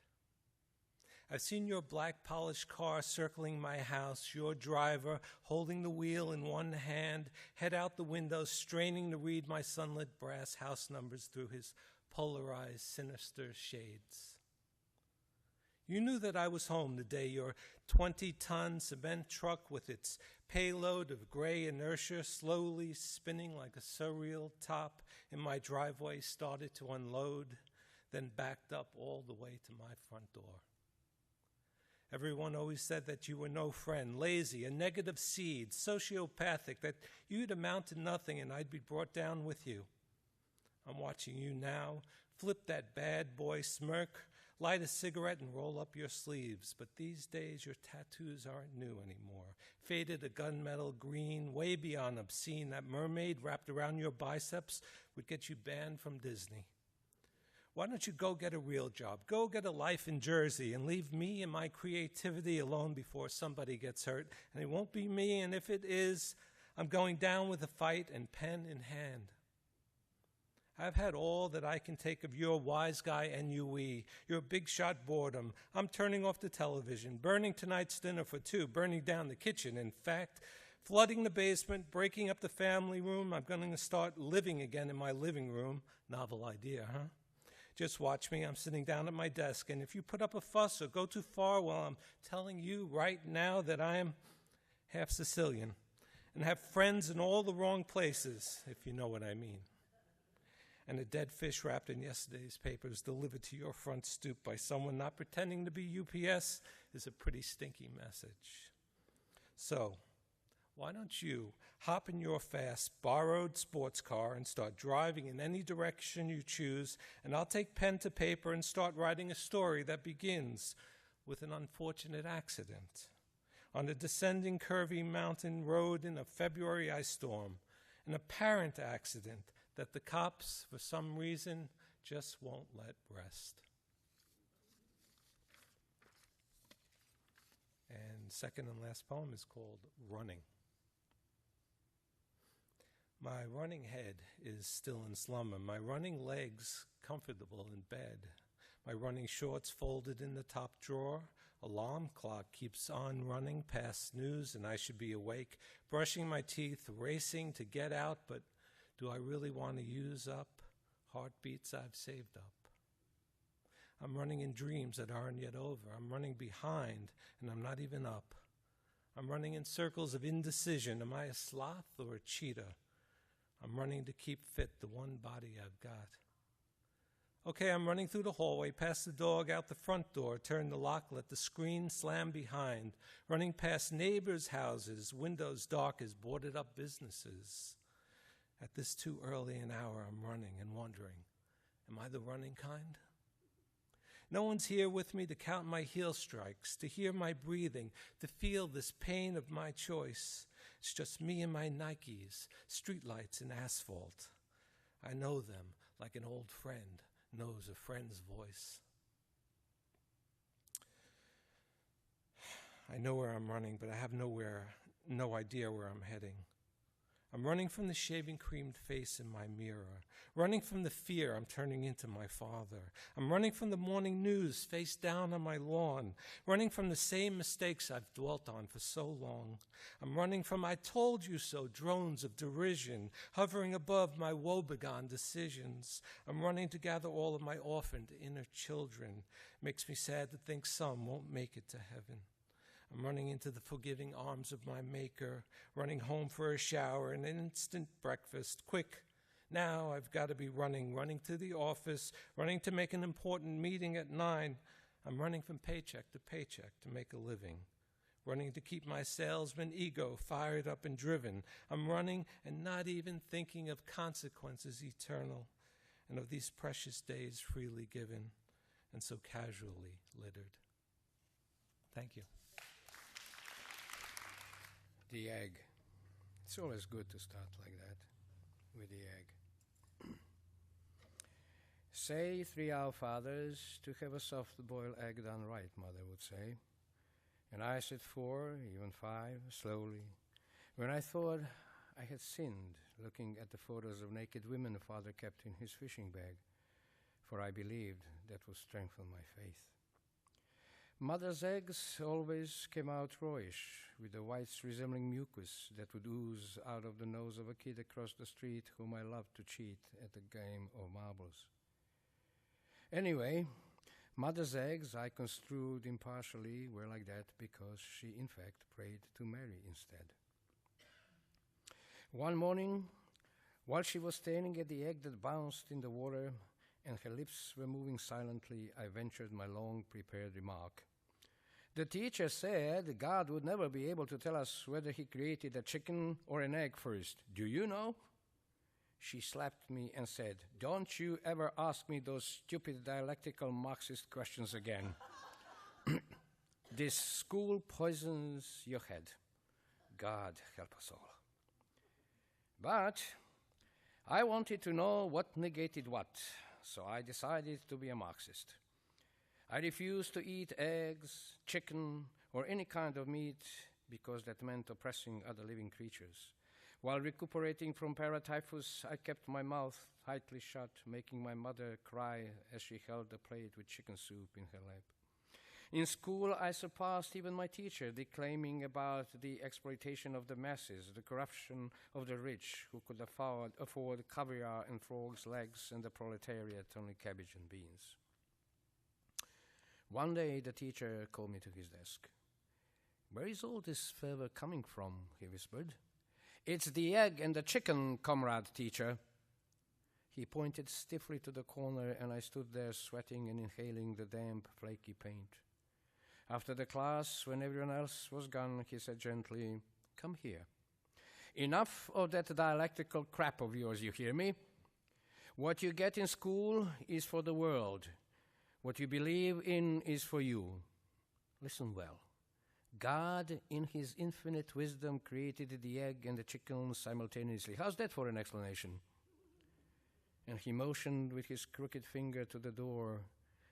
S10: I've seen your black polished car circling my house, your driver holding the wheel in one hand, head out the window, straining to read my sunlit brass house numbers through his polarized, sinister shades. You knew that I was home the day your 20-ton cement truck with its payload of gray inertia slowly spinning like a surreal top in my driveway started to unload, then backed up all the way to my front door. Everyone always said that you were no friend, lazy, a negative seed, sociopathic, that you'd amount to nothing and I'd be brought down with you.
S11: I'm watching you now. Flip that bad boy smirk, light a cigarette and roll up your sleeves. But these days your tattoos aren't new anymore. Faded a gunmetal green, way beyond obscene. That mermaid wrapped around your biceps would get you banned from Disney. Why don't you go get a real job? Go get a life in Jersey and leave me and my creativity alone before somebody gets hurt. And it won't be me, and if it is, I'm going down with a fight and pen in hand. I've had all that I can take of your wise guy ennui, your big shot boredom. I'm turning off the television, burning tonight's dinner for two, burning down the kitchen, in fact, flooding the basement, breaking up the family room. I'm going to start living again in my living room. Novel idea, huh? Just watch me. I'm sitting down at my desk, and if you put up a fuss or go too far, well, I'm telling you right now that I am half Sicilian and have friends in all the wrong places, if you know what I mean. And a dead fish wrapped in yesterday's papers delivered to your front stoop by someone not pretending to be UPS is a pretty stinky message. So, why don't you hop in your fast, borrowed sports car and start driving in any direction you choose, and I'll take pen to paper and start writing a story that begins with an unfortunate accident on a descending curvy mountain road in a February ice storm, an apparent accident that the cops, for some reason, just won't let rest. And second and last poem is called Running. My running head is still in slumber, my running legs comfortable in bed, my running shorts folded in the top drawer. Alarm clock keeps on running past snooze, and I should be awake, brushing my teeth, racing to get out, but do I really want to use up heartbeats I've saved up? I'm running in dreams that aren't yet over. I'm running behind, and I'm not even up. I'm running in circles of indecision. Am I a sloth or a cheetah? I'm running to keep fit the one body I've got. Okay, I'm running through the hallway, past the dog, out the front door, turn the lock, let the screen slam behind, running past neighbors' houses, windows dark as boarded up businesses. At this too early an hour, I'm running and wondering, am I the running kind? No one's here with me to count my heel strikes, to hear my breathing, to feel this pain of my choice. It's just me and my Nikes, streetlights and asphalt. I know them like an old friend knows a friend's voice. I know where I'm running, but I have no idea where I'm heading. I'm running from the shaving creamed face in my mirror, running from the fear I'm turning into my father. I'm running from the morning news face down on my lawn, running from the same mistakes I've dwelt on for so long. I'm running from I told you so drones of derision hovering above my woebegone decisions. I'm running to gather all of my orphaned inner children. Makes me sad to think some won't make it to heaven. I'm running into the forgiving arms of my maker, running home for a shower and an instant breakfast. Quick, now I've got to be running to the office, running to make an important meeting at 9. I'm running from paycheck to paycheck to make a living, running to keep my salesman ego fired up and driven. I'm running and not even thinking of consequences eternal and of these precious days freely given and so casually littered. Thank you.
S12: The egg. It's always good to start like that, with the egg. Say 3 Our Fathers to have a soft-boiled egg done right, Mother would say. And I said 4, even 5, slowly, when I thought I had sinned, looking at the photos of naked women Father kept in his fishing bag, for I believed that would strengthen my faith. Mother's eggs always came out rawish, with the whites resembling mucus that would ooze out of the nose of a kid across the street whom I loved to cheat at a game of marbles. Anyway, Mother's eggs, I construed impartially, were like that because she in fact prayed to Mary instead. One morning, while she was staring at the egg that bounced in the water, and her lips were moving silently, I ventured my long-prepared remark. The teacher said God would never be able to tell us whether he created a chicken or an egg first. Do you know? she slapped me and said, "Don't you ever ask me those stupid dialectical Marxist questions again. This school poisons your head. God help us all." But I wanted to know what negated what, so I decided to be a Marxist. I refused to eat eggs, chicken, or any kind of meat because that meant oppressing other living creatures. While recuperating from paratyphus, I kept my mouth tightly shut, making my mother cry as she held a plate with chicken soup in her lap. In school, I surpassed even my teacher, declaiming about the exploitation of the masses, the corruption of the rich who could afford caviar and frogs' legs, and the proletariat only cabbage and beans. One day, the teacher called me to his desk. "Where is all this fervor coming from?" he whispered. "It's the egg and the chicken, comrade teacher." He pointed stiffly to the corner, and I stood there sweating and inhaling the damp, flaky paint. After the class, when everyone else was gone, he said gently, "Come here. Enough of that dialectical crap of yours, you hear me? What you get in school is for the world. What you believe in is for you. Listen well. God, in his infinite wisdom, created the egg and the chicken simultaneously. How's that for an explanation?" And he motioned with his crooked finger to the door.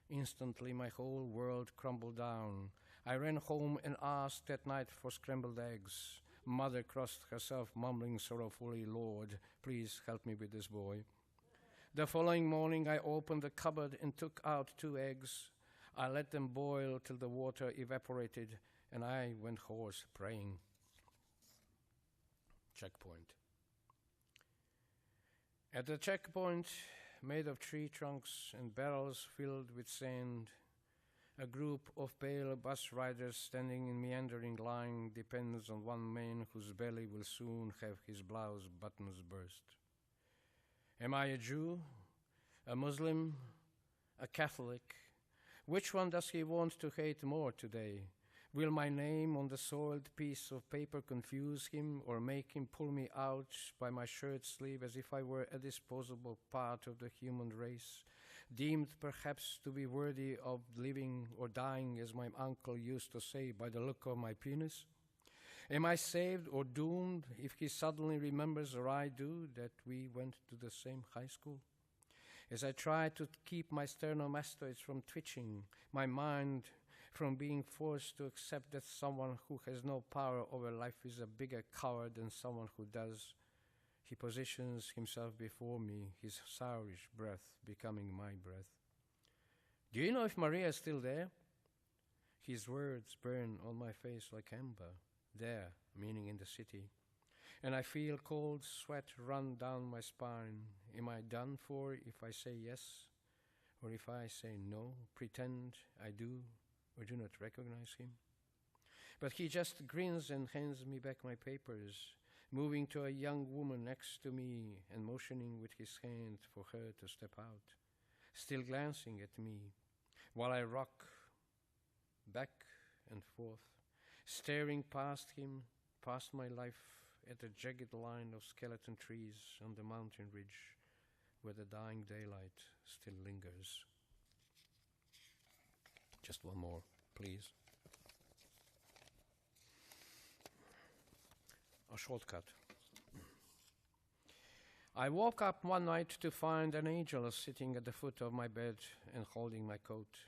S12: Instantly, my whole world crumbled down. I ran home and asked that night for scrambled eggs. Mother crossed herself, mumbling sorrowfully, "Lord, please help me with this boy." The following morning, I opened the cupboard and took out 2 eggs. I let them boil till the water evaporated, and I went hoarse, praying. Checkpoint. At the checkpoint, made of tree trunks and barrels filled with sand, a group of pale bus riders standing in meandering line depends on one man whose belly will soon have his blouse buttons burst. Am I a Jew, a Muslim, a Catholic? Which one does he want to hate more today? Will my name on the soiled piece of paper confuse him or make him pull me out by my shirt sleeve as if I were a disposable part of the human race, deemed perhaps to be worthy of living or dying, as my uncle used to say, by the look of my penis? Am I saved or doomed if he suddenly remembers, or I do, that we went to the same high school? As I try to keep my sternomastoids from twitching, my mind from being forced to accept that someone who has no power over life is a bigger coward than someone who does, he positions himself before me, his sourish breath becoming my breath. "Do you know if Maria is still there?" His words burn on my face like amber. There, meaning in the city. And I feel cold sweat run down my spine. Am I done for if I say yes? Or if I say no, pretend I do or do not recognize him? But he just grins and hands me back my papers, moving to a young woman next to me and motioning with his hand for her to step out, still glancing at me, while I rock back and forth, staring past him, past my life, at the jagged line of skeleton trees on the mountain ridge where the dying daylight still lingers. Just one more, please. A shortcut. I woke up one night to find an angel sitting at the foot of my bed and holding my coat.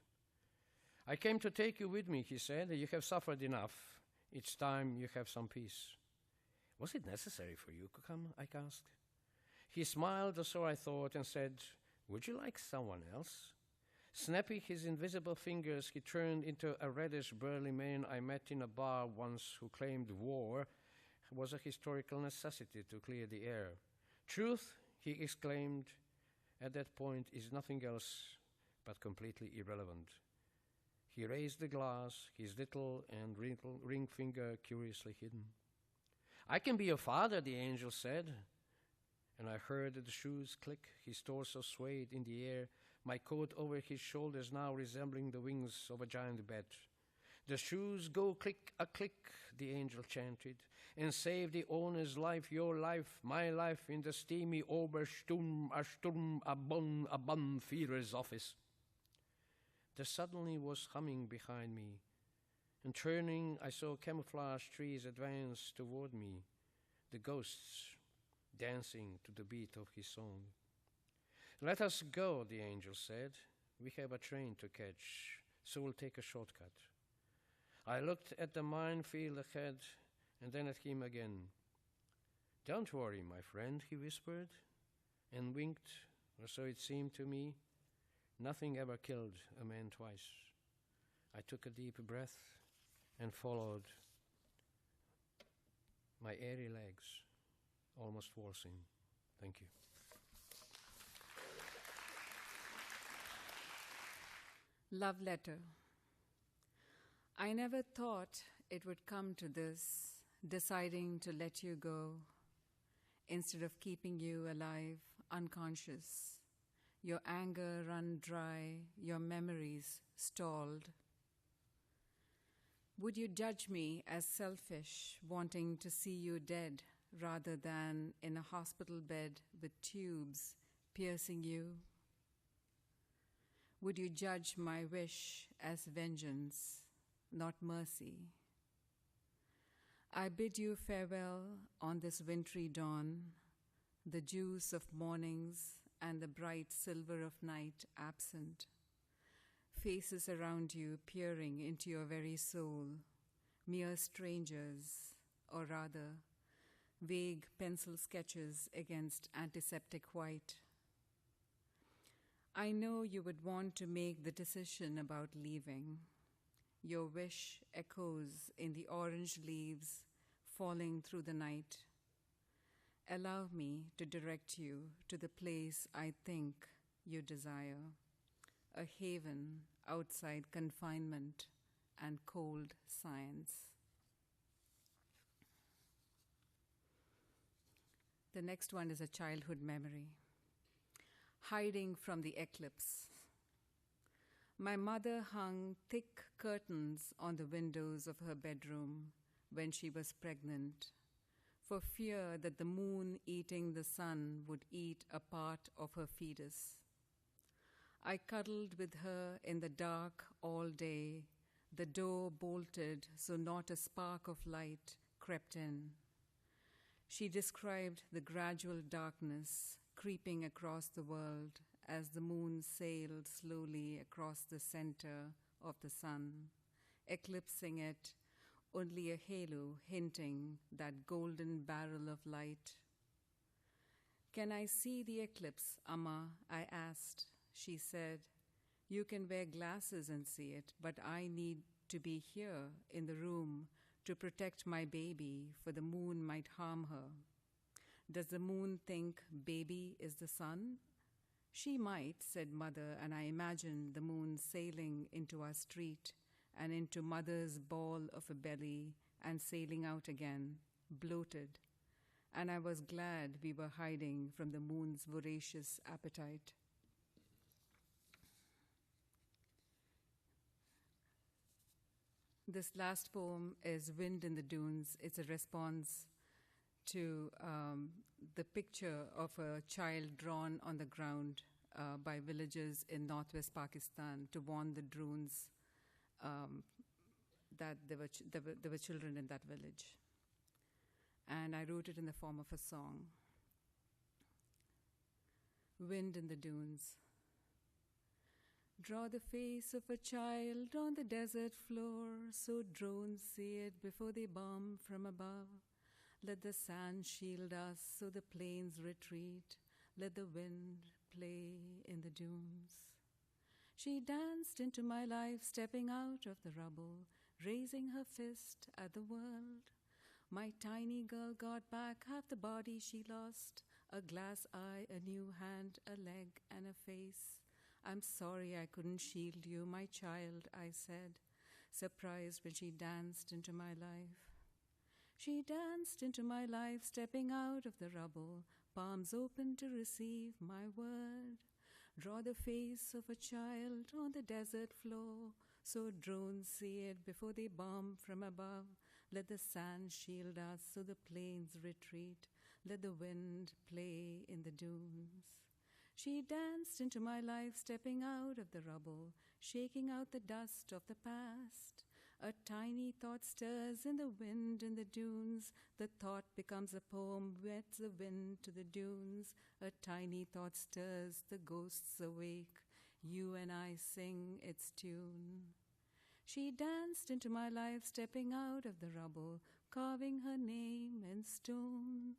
S12: "I came to take you with me," he said. "You have suffered enough. It's time you have some peace." "Was it necessary for you to come?" I asked. He smiled, or so I thought, and said, "Would you like someone else?" Snapping his invisible fingers, he turned into a reddish, burly man I met in a bar once who claimed war was a historical necessity to clear the air. "Truth," he exclaimed, at that point, "is nothing else but completely irrelevant." He raised the glass, his little and ring finger curiously hidden. "I can be your father," the angel said, and I heard the shoes click, his torso swayed in the air, my coat over his shoulders now resembling the wings of a giant bat. The shoes go click-a-click, the angel chanted, and save the owner's life, your life, my life, in the steamy Obersturm, a bun, Führer's office. There suddenly was humming behind me, and turning, I saw camouflage trees advance toward me, the ghosts dancing to the beat of his song. Let us go, the angel said. We have a train to catch, so we'll take a shortcut. I looked at the minefield ahead and then at him again. Don't worry, my friend, he whispered, and winked, or so it seemed to me. Nothing ever killed a man twice. I took a deep breath and followed my airy legs, almost waltzing. Thank you.
S13: Love letter. I never thought it would come to this, deciding to let you go instead of keeping you alive, unconscious, your anger run dry, your memories stalled. Would you judge me as selfish, wanting to see you dead rather than in a hospital bed with tubes piercing you? Would you judge my wish as vengeance, not mercy? I bid you farewell on this wintry dawn, the juice of mornings and the bright silver of night absent, faces around you peering into your very soul, mere strangers, or rather, vague pencil sketches against antiseptic white. I know you would want to make the decision about leaving. Your wish echoes in the orange leaves falling through the night. Allow me to direct you to the place I think you desire, a haven outside confinement and cold science. The next one is a childhood memory. Hiding from the eclipse. My mother hung thick curtains on the windows of her bedroom when she was pregnant, for fear that the moon eating the sun would eat a part of her fetus. I cuddled with her in the dark all day, the door bolted so not a spark of light crept in. She described the gradual darkness creeping across the world as the moon sailed slowly across the center of the sun, eclipsing it, only a halo hinting that golden barrel of light. Can I see the eclipse, Amma? I asked. She said, you can wear glasses and see it, but I need to be here in the room to protect my baby, for the moon might harm her. Does the moon think baby is the sun? She might, said Mother, and I imagined the moon sailing into our street and into Mother's ball of a belly and sailing out again, bloated. And I was glad we were hiding from the moon's voracious appetite. This last poem is Wind in the Dunes. It's a response to the picture of a child drawn on the ground by villagers in northwest Pakistan to warn the drones that there were children in that village. And I wrote it in the form of a song. Wind in the Dunes. Draw the face of a child on the desert floor, so drones see it before they bomb from above. Let the sand shield us so the plains retreat. Let the wind play in the dunes. She danced into my life, stepping out of the rubble, raising her fist at the world. My tiny girl got back half the body she lost, a glass eye, a new hand, a leg, and a face. I'm sorry I couldn't shield you, my child, I said, surprised when she danced into my life. She danced into my life, stepping out of the rubble, palms open to receive my word. Draw the face of a child on the desert floor, so drones see it before they bomb from above. Let the sand shield us so the planes retreat. Let the wind play in the dunes. She danced into my life, stepping out of the rubble, shaking out the dust of the past. A tiny thought stirs in the wind in the dunes. The thought becomes a poem, wets the wind to the dunes. A tiny thought stirs, the ghosts awake. You and I sing its tune. She danced into my life, stepping out of the rubble, carving her name in stone.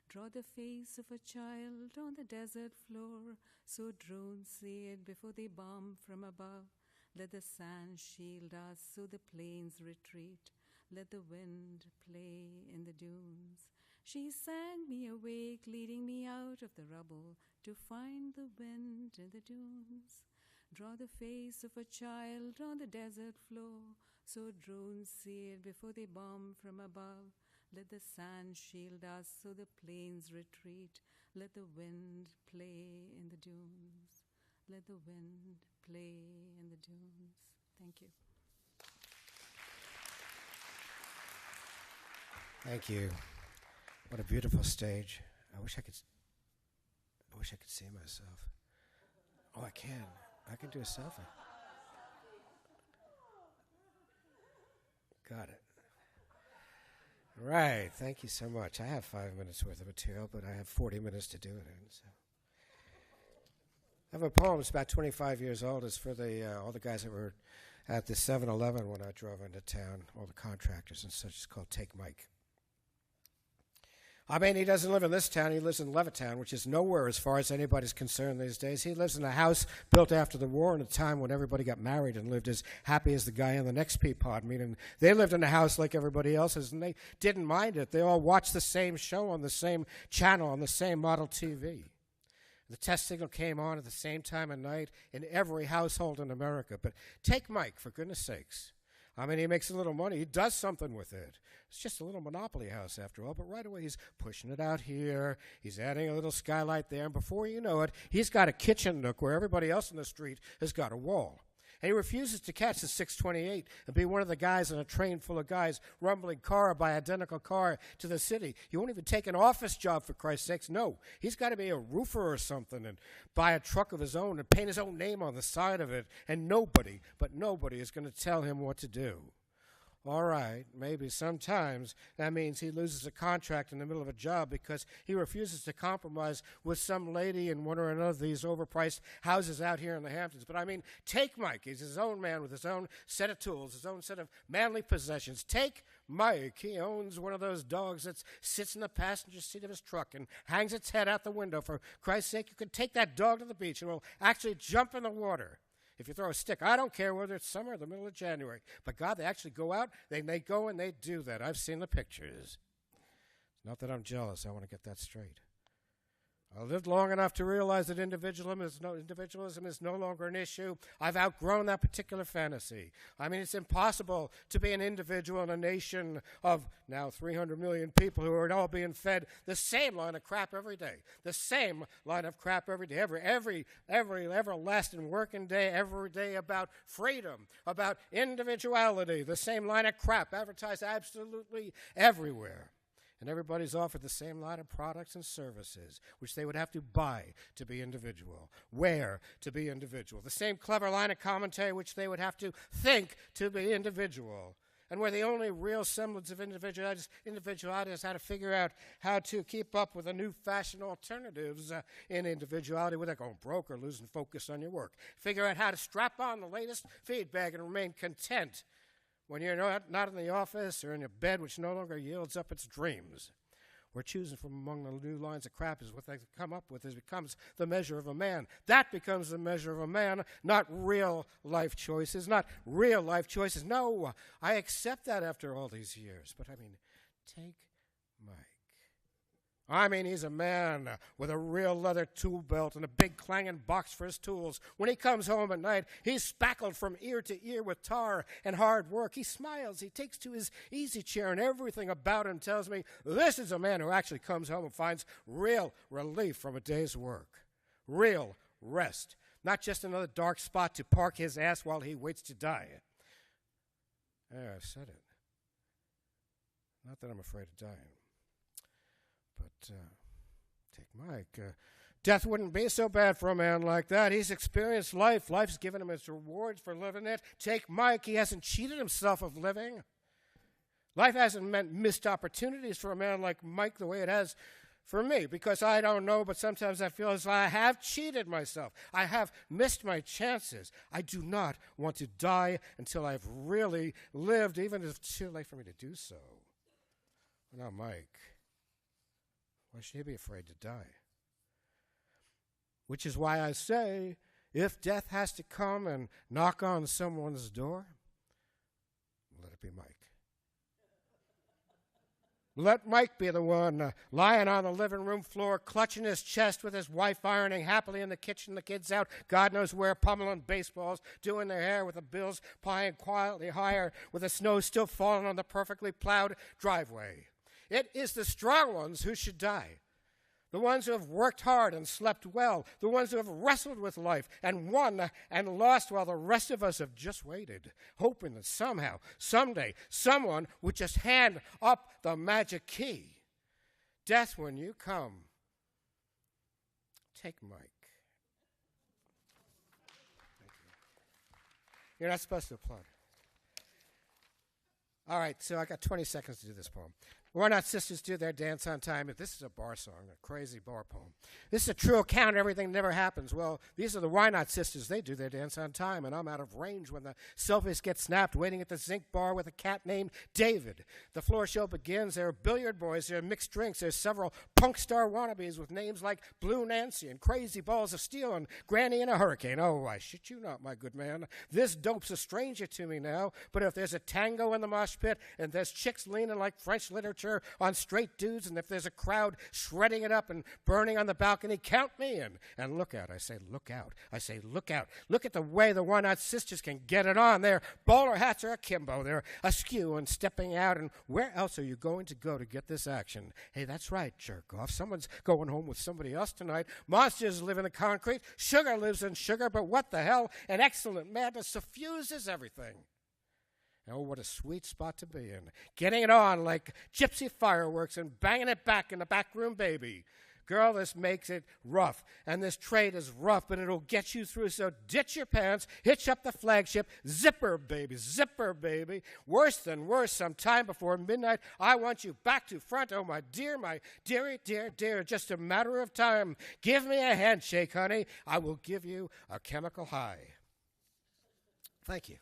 S13: Draw the face of a child on the desert floor, so drones see it before they bomb from above. Let the sand shield us so the planes retreat. Let the wind play in the dunes. She sang me awake, leading me out of the rubble to find the wind in the dunes. Draw the face of a child on the desert floor, so drones see it before they bomb from above. Let the sand shield us so the planes retreat. Let the wind play in the dunes. Let the wind play in the dunes. Thank you.
S14: Thank you. What a beautiful stage. I wish I could see myself. Oh, I can. I can do a selfie. Got it. Right. Thank you so much. I have 5 minutes worth of material, but I have 40 minutes to do it in. So. I have a poem. It's about 25 years old. It's for all the guys that were at the 7-Eleven when I drove into town, all the contractors and such. It's called Take Mike. I mean, he doesn't live in this town. He lives in Levittown, which is nowhere as far as anybody's concerned these days. He lives in a house built after the war in a time when everybody got married and lived as happy as the guy in the next Peapod meeting. They lived in a house like everybody else's, and they didn't mind it. They all watched the same show on the same channel on the same model TV. The test signal came on at the same time of night in every household in America. But take Mike, for goodness sakes. I mean, he makes a little money. He does something with it. It's just a little monopoly house, after all. But right away, he's pushing it out here. He's adding a little skylight there. And before you know it, he's got a kitchen nook where everybody else in the street has got a wall. And he refuses to catch the 628 and be one of the guys in a train full of guys rumbling car by identical car to the city. He won't even take an office job, for Christ's sakes. No, he's got to be a roofer or something and buy a truck of his own and paint his own name on the side of it. And nobody is going to tell him what to do. All right, maybe sometimes that means he loses a contract in the middle of a job because he refuses to compromise with some lady in one or another of these overpriced houses out here in the Hamptons. But I mean, take Mike. He's his own man with his own set of tools, his own set of manly possessions. Take Mike. He owns one of those dogs that sits in the passenger seat of his truck and hangs its head out the window. For Christ's sake, you could take that dog to the beach and it will actually jump in the water. If you throw a stick, I don't care whether it's summer or the middle of January. But God, they actually go out, they go and they do that. I've seen the pictures. Not that I'm jealous. I want to get that straight. I lived long enough to realize that individualism is no longer an issue. I've outgrown that particular fantasy. I mean, it's impossible to be an individual in a nation of now 300 million people who are all being fed the same line of crap every day. The same line of crap every day. Every everlasting working day, every day about freedom, about individuality. The same line of crap advertised absolutely everywhere. And everybody's offered the same line of products and services, which they would have to buy to be individual, wear to be individual. The same clever line of commentary which they would have to think to be individual. And where the only real semblance of individuality is how to figure out how to keep up with the new fashion alternatives in individuality without going broke or losing focus on your work. Figure out how to strap on the latest feedback and remain content when you're not in the office or in your bed, which no longer yields up its dreams. We're choosing from among the new lines of crap is what they come up with. It becomes the measure of a man. That becomes the measure of a man, not real life choices, not real life choices. No, I accept that after all these years. But I mean, take Mike. I mean, he's a man with a real leather tool belt and a big clanging box for his tools. When he comes home at night, he's spackled from ear to ear with tar and hard work. He smiles. He takes to his easy chair, and everything about him tells me this is a man who actually comes home and finds real relief from a day's work, real rest, not just another dark spot to park his ass while he waits to die. Yeah, I've said it. Not that I'm afraid of dying. But take Mike. Death wouldn't be so bad for a man like that. He's experienced life. Life's given him his rewards for living it. Take Mike. He hasn't cheated himself of living. Life hasn't meant missed opportunities for a man like Mike the way it has for me, because I don't know, but sometimes I feel as though I have cheated myself. I have missed my chances. I do not want to die until I've really lived, even if it's too late for me to do so. Now, Mike, why should he be afraid to die? Which is why I say, if death has to come and knock on someone's door, let it be Mike. Let Mike be the one lying on the living room floor, clutching his chest with his wife ironing happily in the kitchen, the kids out, God knows where, pummeling baseballs, doing their hair with the bills piled quietly higher, with the snow still falling on the perfectly plowed driveway. It is the strong ones who should die. The ones who have worked hard and slept well, the ones who have wrestled with life and won and lost, while the rest of us have just waited, hoping that somehow, someday, someone would just hand up the magic key. Death, when you come, take Mike. Thank you. You're not supposed to applaud. All right, so I got 20 seconds to do this poem. Why Not Sisters do their dance on time? This is a bar song, a crazy bar poem. This is a true account of everything that never happens. Well, these are the Why Not Sisters. They do their dance on time, and I'm out of range when the selfies get snapped, waiting at the zinc bar with a cat named David. The floor show begins. There are billiard boys. There are mixed drinks. There's several punk star wannabes with names like Blue Nancy and Crazy Balls of Steel and Granny in a Hurricane. Oh, I shit you not, my good man. This dope's a stranger to me now, but if there's a tango in the mosh pit and there's chicks leaning like French literature on straight dudes, and if there's a crowd shredding it up and burning on the balcony, count me in. And look out. I say, look out. I say, look out. Look at the way the Why Not Sisters can get it on. Their bowler hats are akimbo. They're askew and stepping out. And where else are you going to go to get this action? Hey, that's right, jerk off. Someone's going home with somebody else tonight. Monsters live in the concrete. Sugar lives in sugar. But what the hell? An excellent madness suffuses everything. Oh, what a sweet spot to be in. Getting it on like gypsy fireworks and banging it back in the back room, baby. Girl, this makes it rough, and this trade is rough, but it'll get you through, so ditch your pants, hitch up the flagship, zipper, baby. Worse than worse, sometime before midnight, I want you back to front. Oh, my dearie, dear, just a matter of time. Give me a handshake, honey. I will give you a chemical high. Thank you.